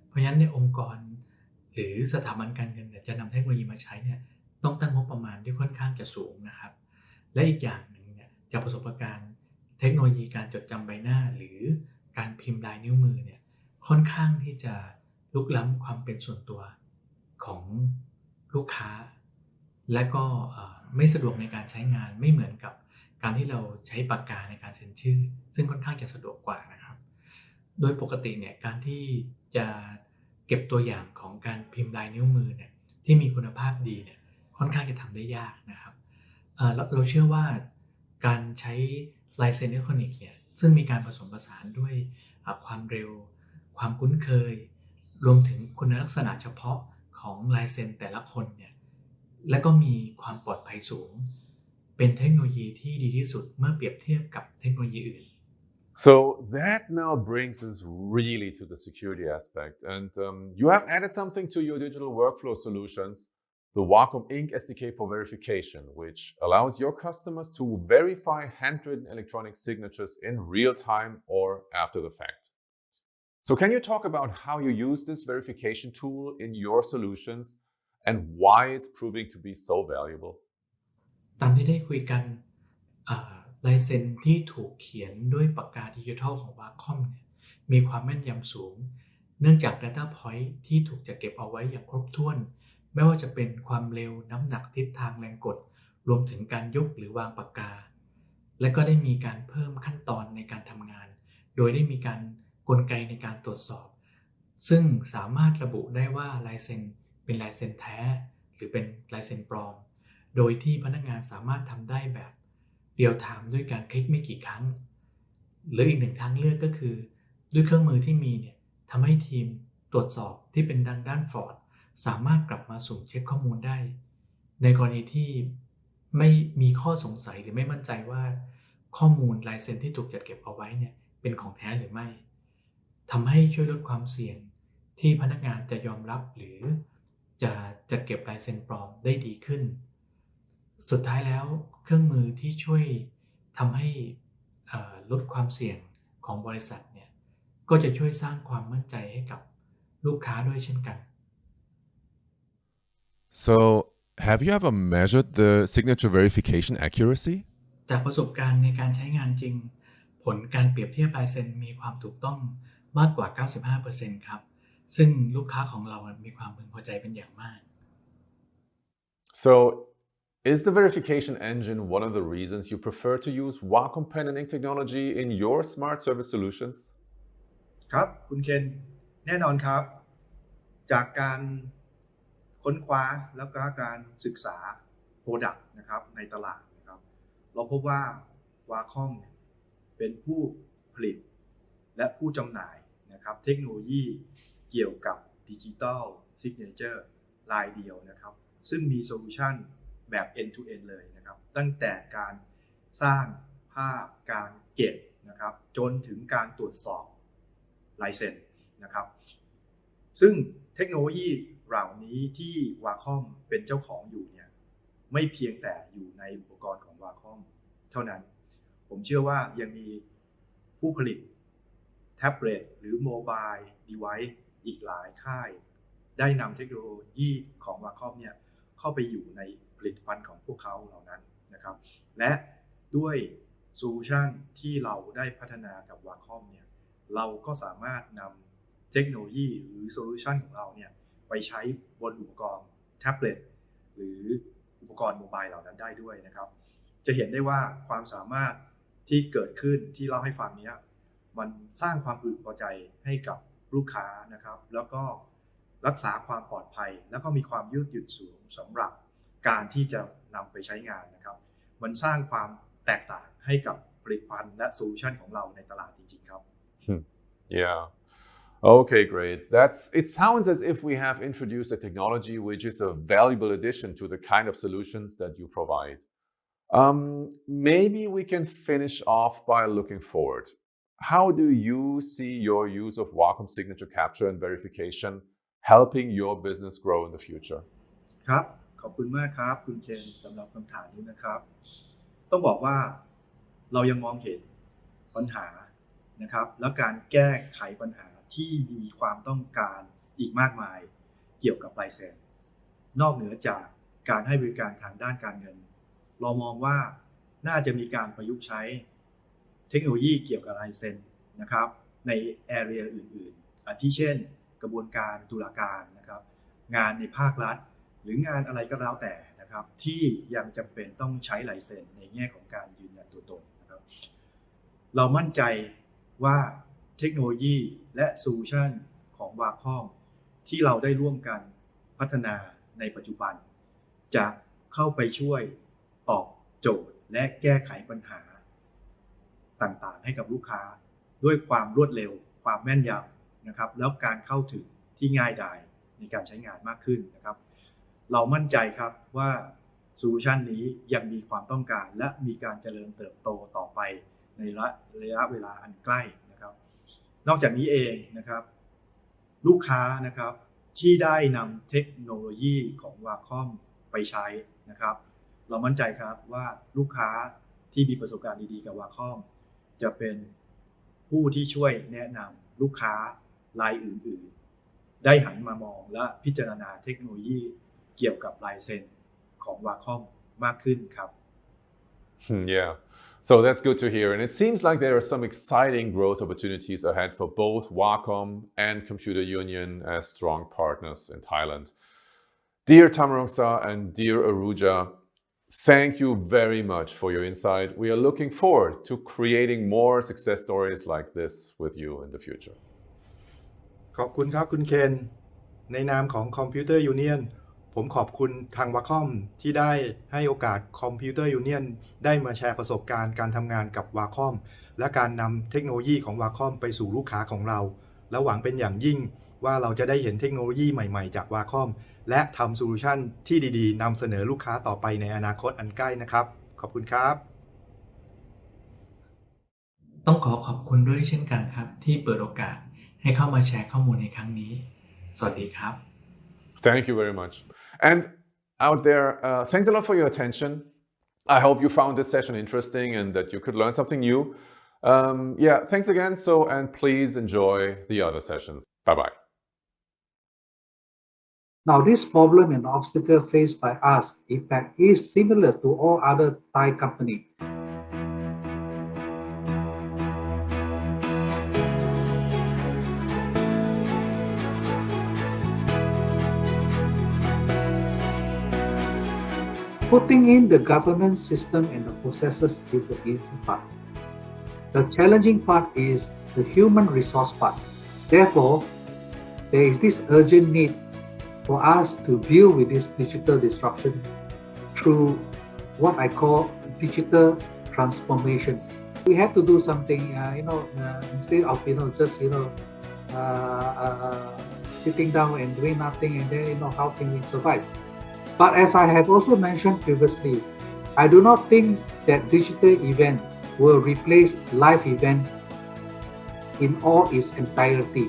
เพราะฉะนั้นในองค์กรหรือสถาบันการเงินเนี่ยจะนำเทคโนโลยีมาใช้เนี่ยต้องตั้งงบประมาณที่ค่อนข้างจะสูงนะครับและอีกอย่างหนึ่งเนี่ยจากประสบการณ์เทคโนโลยีการจดจำใบหน้าหรือการพิมพ์ลายนิ้วมือเนี่ยค่อนข้างที่จะลุกล้ำความเป็นส่วนตัวของลูกค้าและก็ไม่สะดวกในการใช้งานไม่เหมือนกับการที่เราใช้ปากกาในการเซ็นชื่อซึ่งค่อนข้างจะสะดวกกว่านะครับโดยปกติเนี่ยการที่จะเก็บตัวอย่างของการพิมพ์ลายนิ้วมือเนี่ยที่มีคุณภาพดีเนี่ยค่อนข้างจะทำได้ยากนะครับเราเชื่อว่าการใช้ลายเซ็นอิเล็กทรอนิกส์เนี่ยซึ่งมีการผสมผสานด้วยความเร็วความคุ้นเคยรวมถึงคุณลักษณะเฉพาะของลายเซ็นแต่ละคนเนี่ยและก็มีความปลอดภัยสูงเป็นเทคโนโลยีที่ดีที่สุดเมื่อเปรียบเทียบกับเทคโนโลยีอื่น So that now brings us really to the security aspect. And you have added something to your digital workflow solutions, the WACOM Ink SDK for verification, which allows your customers to verify handwritten electronic signatures in real time or after the fact. So can you talk about how you use this verification tool in your solutions and why it's proving to be so valuable? ตามที่ได้คุยกันลายเซ็นที่ถูกเขียนด้วยปากกาดิจิทัลของ WACOM เนี่ยมีความแม่นยำสูงเนื่องจาก Data Point ที่ถูกจัดเก็บเอาไว้อย่างครบถ้วน ไม่ว่าจะเป็นความเร็วน้ำหนักทิศทางแรงกดรวมถึงการยกหรือวางปากกาและก็ได้มีการเพิ่มขั้นตอนในการทำงานโดยได้มีการกลไกในการตรวจสอบซึ่งสามารถระบุได้ว่าลายเซ็นเป็นลายเซ็นแท้หรือเป็นลายเซ็นปลอมโดยที่พนักงานสามารถทำได้แบบเรียลไทม์ด้วยการคลิกไม่กี่ครั้งหรืออีกหนึ่งทางเลือกก็คือด้วยเครื่องมือที่มีเนี่ยทำให้ทีมตรวจสอบที่เป็นด้านฟอร์ดสามารถกลับมาสุ่มเช็คข้อมูลได้ในกรณีที่ไม่มีข้อสงสัยหรือไม่มั่นใจว่าข้อมูลลายเซ็นที่ถูกจัดเก็บเอาไว้เนี่ยเป็นของแท้หรือไม่ทำให้ช่วยลดความเสี่ยงที่พนักงานจะยอมรับหรือจะจัดเก็บลายเซ็นปลอมได้ดีขึ้นสุดท้ายแล้วเครื่องมือที่ช่วยทำให้ลดความเสี่ยงของบริษัทเนี่ยก็จะช่วยสร้างความมั่นใจให้กับลูกค้าด้วยเช่นกัน So, have you ever measured the signature verification accuracy? จากประสบการณ์ในการใช้งานจริงผลการเปรียบเทียบลายเซ็นมีความถูกต้องมากกว่า 95% ครับซึ่งลูกค้าของเรามีความพึงพอใจเป็นอย่างมาก So, is the verification engine one of the reasons you prefer to use WACOM pen and ink technology in your smart service solutions? ครับคุณเคนแน่นอนครับจากการค้นคว้าแล้วก็การศึกษา Product นะครับในตลาดนะครับเราพบว่า WACOM เป็นผู้ผลิตและผู้จำหน่ายนะครับเทคโนโลยีเกี่ยวกับ Digital Signature รายเดียวนะครับซึ่งมีโซลูชันแบบ end to end เลยนะครับตั้งแต่การสร้างภาพการเก็บนะครับจนถึงการตรวจสอบลายเซ็นนะครับซึ่งเทคโนโลยีเหล่านี้ที่ WACOM เป็นเจ้าของอยู่เนี่ยไม่เพียงแต่อยู่ในอุปกรณ์ของ WACOM เท่านั้นผมเชื่อว่ายังมีผู้ผลิตแท็บเล็ตหรือโมบายดีไวซ์อีกหลายค่ายได้นำเทคโนโลยีของ WACOM เนี่ยเข้าไปอยู่ในผลิตภัณฑ์ของพวกเขาเหล่านั้นนะครับและด้วยโซลูชันที่เราได้พัฒนากับ WACOM เนี่ยเราก็สามารถนำเทคโนโลยีหรือโซลูชันของเราเนี่ยไปใช้บนอุปกรณ์แท็บเล็ตหรืออุปกรณ์โมบายเหล่านั้นได้ด้วยนะครับจะเห็นได้ว่าความสามารถที่เกิดขึ้นที่เล่าให้ฟังนี้มันสร้างความพึงพอใจให้กับลูกค้านะครับแล้วก็รักษาความปลอดภัยแล้วก็มีความยืดหยุ่นสูงสำหรับการที่จะนำไปใช้งานนะครับมันสร้างความแตกต่างให้กับผลิตภัณฑ์และโซลูชันของเราในตลาดจริงๆครับ Yeah. Okay, great. It sounds as if we have introduced a technology which is a valuable addition to the kind of solutions that you provide. Maybe we can finish off by looking forward. How do you see your use of WACOM signature capture and verification helping your business grow in the future? ครับขอบคุณมากครับคุณเคนสำหรับคำถามนี้นะครับต้องบอกว่าเรายังมองเห็นปัญหานะครับแล้วการแก้ไขปัญหาที่มีความต้องการอีกมากมายเกี่ยวกับลายเซ็นนอกเหนือจากการให้บริการทางด้านการเงินเรามองว่าน่าจะมีการประยุกต์ใช้เทคโนโลยีเกี่ยวกับลายเซ็นนะครับในแอเรียอื่นๆอาทิเช่นกระบวนการตุลาการนะครับงานในภาครัฐหรืองานอะไรก็แล้วแต่นะครับที่ยังจำเป็นต้องใช้ลายเซ็นในแง่ของการยืนยันตัวตนนะครับเรามั่นใจว่าเทคโนโลยีและโซลูชันของ WACOM ที่เราได้ร่วมกันพัฒนาในปัจจุบันจะเข้าไปช่วยตอบโจทย์และแก้ไขปัญหาต่างๆให้กับลูกค้าด้วยความรวดเร็วความแม่นยำนะครับแล้วการเข้าถึงที่ง่ายดายในการใช้งานมากขึ้นนะครับเรามั่นใจครับว่าโซลูชันนี้ยังมีความต้องการและมีการเจริญเติบโตต่อไปในระยะเวลาอันใกล้นะครับนอกจากนี้เองนะครับลูกค้านะครับที่ได้นำเทคโนโลยีของ WACOM ไปใช้นะครับเรามั่นใจครับว่าลูกค้าที่มีประสบการณ์ดีๆกับ WACOM จะเป็นผู้ที่ช่วยแนะนำลูกค้ารายอื่นๆได้หันมามองและพิจารณาเทคโนโลยีเกี่ยวกับลายเซ็นของ WACOM มากขึ้นครับ Yeah. So that's good to hear. And it seems like there are some exciting growth opportunities ahead for both WACOM and Computer Union as strong partners in Thailand. Dear Tamarongsa and dear Aruja, thank you very much for your insight. We are looking forward to creating more success stories like this with you in the future. ขอบคุณครับคุณเคนในนามของ Computer Union ผมขอบคุณทาง WACOM ที่ได้ให้โอกาส Computer Union ได้มาแชร์ประสบการณ์การทำงานกับ WACOM และการนำเทคโนโลยีของ WACOM ไปสู่ลูกค้าของเราและหวังเป็นอย่างยิ่งว่าเราจะได้เห็นเทคโนโลยีใหม่ๆจาก WACOM และทำโซลูชันที่ดีๆนำเสนอลูกค้าต่อไปในอนาคตอันใกล้นะครับขอบคุณครับ ต้องขอบคุณด้วยเช่นกันครับที่เปิดโอกาสให้เข้ามาแชร์ข้อมูลในครั้งนี้สวัสดีครับ Thank you very much. And out there, thanks a lot for your attention. I hope you found this session interesting and that you could learn something new. Yeah, thanks again. And please enjoy the other sessions. Bye-bye. Now, this problem and obstacle faced by us, in fact, is similar to all other Thai companies. Putting in the governance system and the processes is the easy part. The challenging part is the human resource part. Therefore, there is this urgent need for us to deal with this digital disruption through what I call digital transformation. We have to do something, instead of just sitting down and doing nothing, and then how can we survive? But as I have also mentioned previously, I do not think that digital event will replace live event in all its entirety. .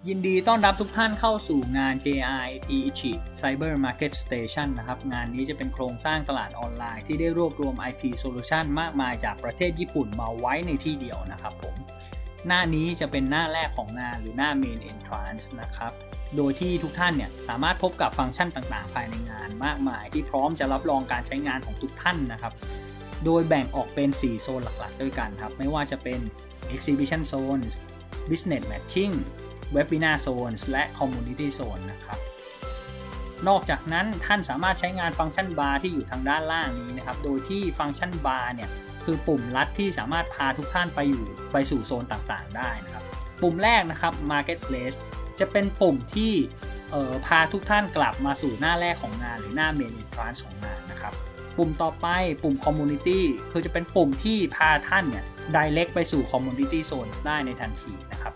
ยินดีต้อนรับทุกท่านเข้าสู่งาน ICHI Cyber Market Station นะครับงานนี้จะเป็นโครงสร้างตลาดออนไลน์ที่ได้รวบรวม IT Solution มากมายจากประเทศญี่ปุ่นมาไว้ในที่เดียวนะครับผมหน้านี้จะเป็นหน้าแรกของงานหรือหน้า Main Entrance นะครับโดยที่ทุกท่านเนี่ยสามารถพบกับฟังก์ชันต่างๆภายในงานมากมายที่พร้อมจะรับรองการใช้งานของทุกท่านนะครับโดยแบ่งออกเป็น4โซนหลักๆด้วยกันครับไม่ว่าจะเป็น Exhibition Zone Business Matching Webinar Zone และ Community Zone นะครับนอกจากนั้นท่านสามารถใช้งานฟังก์ชันบาร์ที่อยู่ทางด้านล่างนี้นะครับโดยที่ฟังก์ชันบาร์เนี่ยคือปุ่มลัดที่สามารถพาทุกท่านไปสู่โซนต่างๆได้นะครับปุ่มแรกนะครับ Marketplace จะเป็นปุ่มที่พาทุกท่านกลับมาสู่หน้าแรกของงานหรือหน้า Main Entrance ของงานนะครับปุ่มต่อไปปุ่ม Community คือจะเป็นปุ่มที่พาท่านเนี่ย Direct ไปสู่ Community Zones ได้ในทันทีนะครับ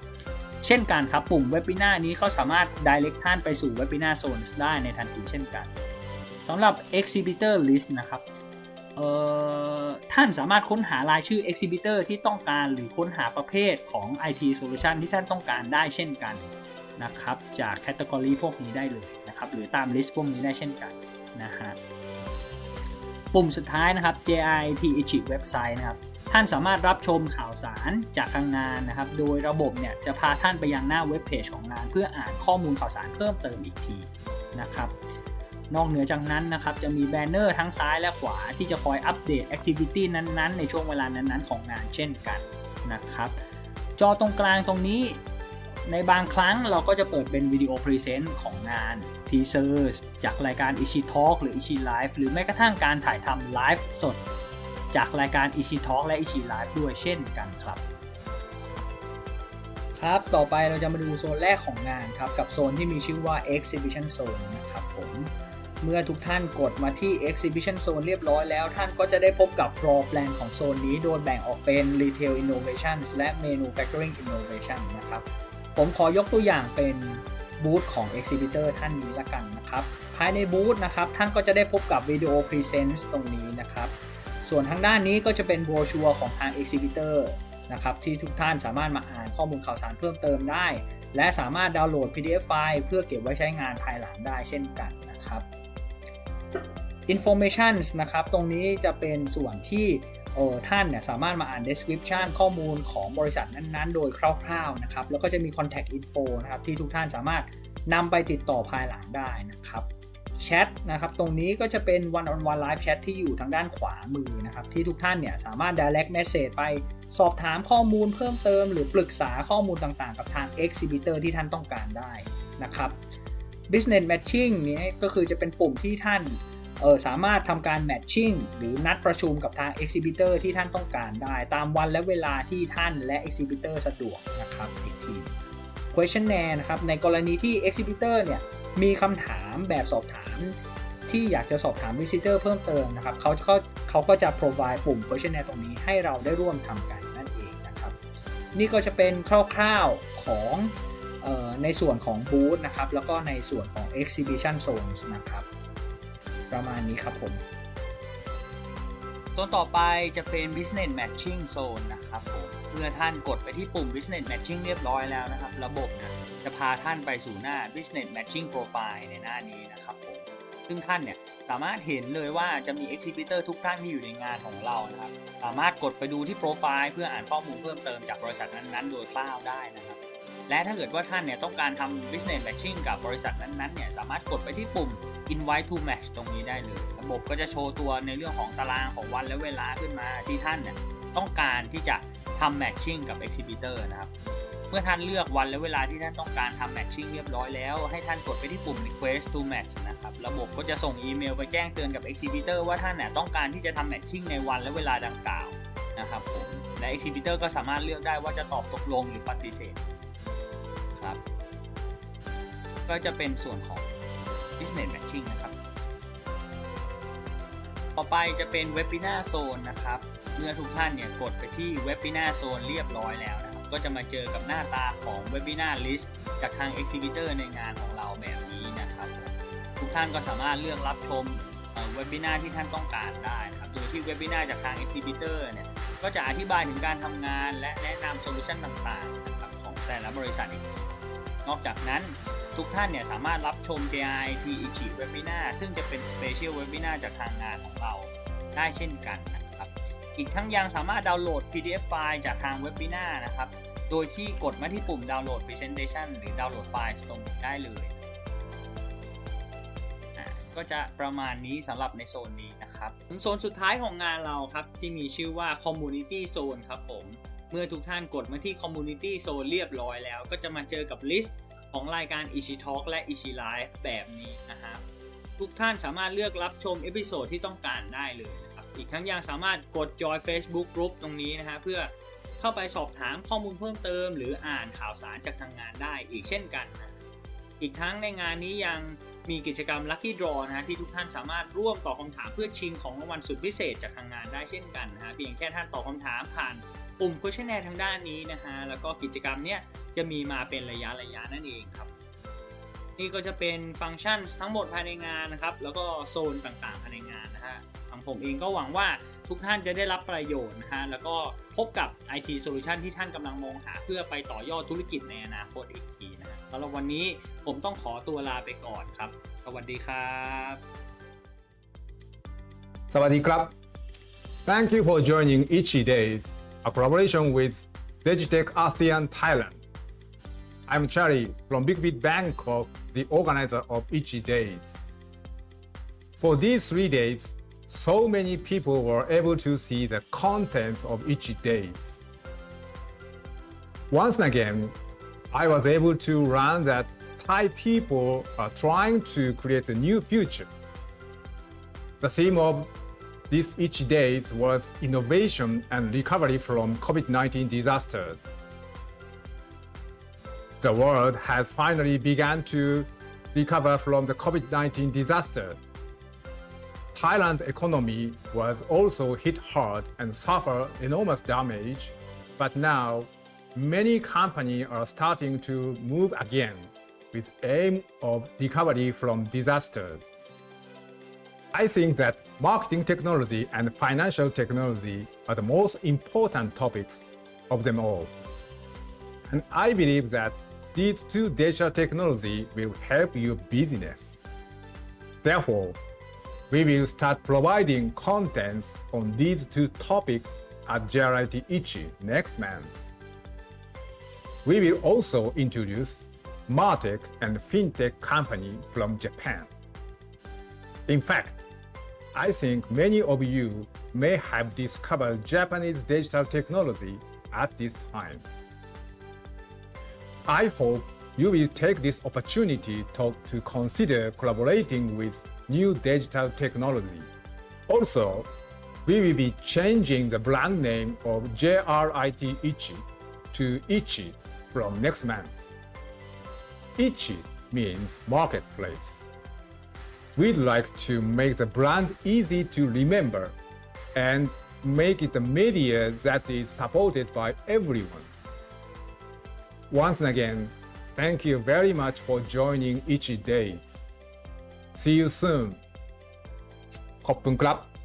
เช่นกันครับปุ่ม Webinar นี้เขาสามารถ Direct ท่านไปสู่ Webinar Zones ได้ในทันทีเช่นกันสำหรับ Exhibitor List นะครับท่านสามารถค้นหารายชื่อ Exhibitor ที่ต้องการหรือค้นหาประเภทของ IT Solution ที่ท่านต้องการได้เช่นกันนะครับจาก Category พวกนี้ได้เลยนะครับหรือตาม List พวกนี้ได้เช่นกันนะฮะปุ่มสุดท้ายนะครับ ICHI Website นะครับท่านสามารถรับชมข่าวสารจากทางงานนะครับโดยระบบเนี่ยจะพาท่านไปยังหน้าเว็บเพจของงานเพื่ออ่านข้อมูลข่าวสารเพิ่มเติมอีกทีนะครับนอกเหนือจากนั้นนะครับจะมีแบนเนอร์ทั้งซ้ายและขวาที่จะคอยอัปเดตแอคทิวิตี้นั้นๆในช่วงเวลานั้นๆของงานเช่นกันนะครับจอตรงกลางตรงนี้ในบางครั้งเราก็จะเปิดเป็นวิดีโอพรีเซนต์ของงานทีเซอร์จากรายการ ICHI Talk หรือ ICHI Live หรือแม้กระทั่งการถ่ายทำไลฟ์สดจากรายการ ICHI Talk และ ICHI Live ด้วยเช่นกันครับต่อไปเราจะมาดูโซนแรกของงานครับกับโซนที่มีชื่อว่า Exhibition Zone นะครับผมเมื่อทุกท่านกดมาที่ Exhibition Zone เรียบร้อยแล้วท่านก็จะได้พบกับ Floor Plan ของโซนนี้โดยแบ่งออกเป็น Retail Innovation และ Manufacturing Innovation นะครับผมขอยกตัวอย่างเป็นบูธของ Exhibitor ท่านนี้ละกันนะครับภายในบูธนะครับท่านก็จะได้พบกับ Video Presents ตรงนี้นะครับส่วนทางด้านนี้ก็จะเป็นโบรชัวร์ของทาง Exhibitor นะครับที่ทุกท่านสามารถมาอ่านข้อมูลข่าวสารเพิ่มเติมได้และสามารถดาวน์โหลด PDF ไฟล์เพื่อเก็บไว้ใช้งานภายหลังได้เช่นกันนะครับ Information นะครับตรงนี้จะเป็นส่วนที่ ท่านเนี่ยสามารถมาอ่าน description ข้อมูลของบริษัทนั้นๆโดยคร่าวๆนะครับแล้วก็จะมี contact info นะครับที่ทุกท่านสามารถนำไปติดต่อภายหลังได้นะครับแชทนะครับตรงนี้ก็จะเป็น one on one live chat ที่อยู่ทางด้านขวามือนะครับที่ทุกท่านเนี่ยสามารถ direct message ไปสอบถามข้อมูลเพิ่มเติมหรือปรึกษาข้อมูลต่างๆกับทาง Exhibitor ที่ท่านต้องการได้นะครับ business matching นี้ก็คือจะเป็นปุ่มที่ท่านสามารถทำการ matching หรือนัดประชุมกับทาง Exhibitor ที่ท่านต้องการได้ตามวันและเวลาที่ท่านและ Exhibitor สะดวกนะครับอีกที questionnaire นะครับในกรณีที่ Exhibitor เนี่ยมีคำถามแบบสอบถามที่อยากจะสอบถาม visitor เพิ่มเติมนะครับเขาก็จะ provide ปุ่ม questionnaire ตรงนี้ให้เราได้ร่วมทำกันนั่นเองนะครับนี่ก็จะเป็นคร่าวๆของในส่วนของบูธนะครับแล้วก็ในส่วนของ exhibition zones นะครับประมาณนี้ครับผมตัวต่อไปจะเป็น business matching zone นะครับผมเมื่อท่านกดไปที่ปุ่ม business matching เรียบร้อยแล้วนะครับระบบนะจะพาท่านไปสู่หน้า business matching profile ในหน้านี้นะครับผมซึ่งท่านเนี่ยสามารถเห็นเลยว่าจะมี exhibitor ทุกท่านที่อยู่ในงานของเรานะครับสามารถกดไปดูที่โปรไฟล์เพื่ออ่านข้อมูลเพิ่มเติมจากบริษัทนั้นๆโดยคร่าวได้นะครับและถ้าเกิดว่าท่านเนี่ยต้องการทำ business matching กับบริษัทนั้นๆเนี่ยสามารถกดไปที่ปุ่ม invite to match ตรงนี้ได้เลยระบบก็จะโชว์ตัวในเรื่องของตารางของวันและเวลาขึ้นมาที่ท่านเนี่ยต้องการที่จะทำ matching กับ exhibitor นะครับเมื่อท่านเลือกวันและเวลาที่ท่านต้องการทำ matching เรียบร้อยแล้วให้ท่านกดไปที่ปุ่ม request to match นะครับระบบก็จะส่งอีเมลไปแจ้งเตือนกับ exhibitor ว่าท่านเนี่ยต้องการที่จะทำ matching ในวันและเวลาดังกล่าวนะครับผมและ exhibitor ก็สามารถเลือกได้ว่าจะตอบตกลงหรือปฏิเสธครับก็จะเป็นส่วนของ business matching นะครับต่อไปจะเป็น webinar zone นะครับเมื่อทุกท่านเนี่ยกดไปที่ webinar zone เรียบร้อยแล้วนะครับก็จะมาเจอกับหน้าตาของ webinar list จากทาง exhibitor ในงานของเราแบบนี้นะครับทุกท่านก็สามารถเลือกรับชมwebinar ที่ท่านต้องการได้นะครับโดยที่ webinar จากทาง exhibitor เนี่ยก็จะอธิบายถึงการทำงานและแนะนำโซลูชันต่างๆนะครับของแต่ละบริษัทอีกนอกจากนั้นทุกท่านเนี่ยสามารถรับชม ICHI Webinar ซึ่งจะเป็น Special Webinar จากทางงานของเราได้เช่นกันนะครับอีกทั้งยังสามารถดาวน์โหลด PDF ไฟล์จากทาง Webinar นะครับโดยที่กดมาที่ปุ่ม Download Presentation หรือ Download Files ตรงนี้ได้เลยก็จะประมาณนี้สำหรับในโซนนี้นะครับโซนสุดท้ายของงานเราครับที่มีชื่อว่า Community Zone ครับผมเมื่อทุกท่านกดมาที่ Community Zone เรียบร้อยแล้วก็จะมาเจอกับลิสต์ของรายการ ICHI Talk และ ICHI Live แบบนี้นะครับทุกท่านสามารถเลือกรับชมเอพิโซดที่ต้องการได้เลยนะครับอีกทั้งยังสามารถกด Join Facebook Group ตรงนี้นะฮะเพื่อเข้าไปสอบถามข้อมูลเพิ่มเติมหรืออ่านข่าวสารจากทางงานได้อีกเช่นกันนะอีกทั้งในงานนี้ยังมีกิจกรรม Lucky Draw นะฮะที่ทุกท่านสามารถร่วมตอบคำถามเพื่อชิงของรางวัลสุดพิเศษจากทางงานได้เช่นกันนะฮะเพียงแค่ท่านตอบคำถามผ่านปุ่ม questionnaire ทางด้านนี้นะฮะแล้วก็กิจกรรมเนี้ยจะมีมาเป็นระยะนั่นเองครับนี่ก็จะเป็นฟังก์ชันทั้งหมดภายในงานนะครับแล้วก็โซนต่างๆภายในงานนะฮะทางผมเองก็หวังว่าทุกท่านจะได้รับประโยชน์นะฮะแล้วก็พบกับ IT Solution ที่ท่านกำลังมองหาเพื่อไปต่อยอดธุรกิจในอนาคตอีกทีนะฮะสำหรับวันนี้ผมต้องขอตัวลาไปก่อนครับสวัสดีครับ สวัสดีครับ Thank you for joining ICHI Days, a collaboration with Digitech ASEAN Thailand. I'm Charlie from Big Beat Bangkok, the organizer of ICHI Days. For these 3 days, so many people were able to see the contents of ICHI Days. Once again, I was able to learn that Thai people are trying to create a new future. The theme of this ICHI Days was innovation and recovery from COVID-19 disasters. The world has finally begun to recover from the COVID-19 disaster. Thailand's economy was also hit hard and suffered enormous damage, but now many companies are starting to move again with aim of recovery from disasters. I think that marketing technology and financial technology are the most important topics of them all. And I believe that these two digital technology will help your business. Therefore, We will start providing contents on these two topics at JRIT ICHI next month. We will also introduce MarTech and FinTech company from Japan. In fact, I think many of you may have discovered Japanese digital technology at this time. I hope you will take this opportunity to consider collaborating with new digital technology. Also, we will be changing the brand name of JRIT ICHI to ICHI from next month. ICHI means marketplace. We'd like to make the brand easy to remember and make it a media that is supported by everyone. Once again, thank you very much for joining ICHI Days. See you soon. ขอบคุณครับ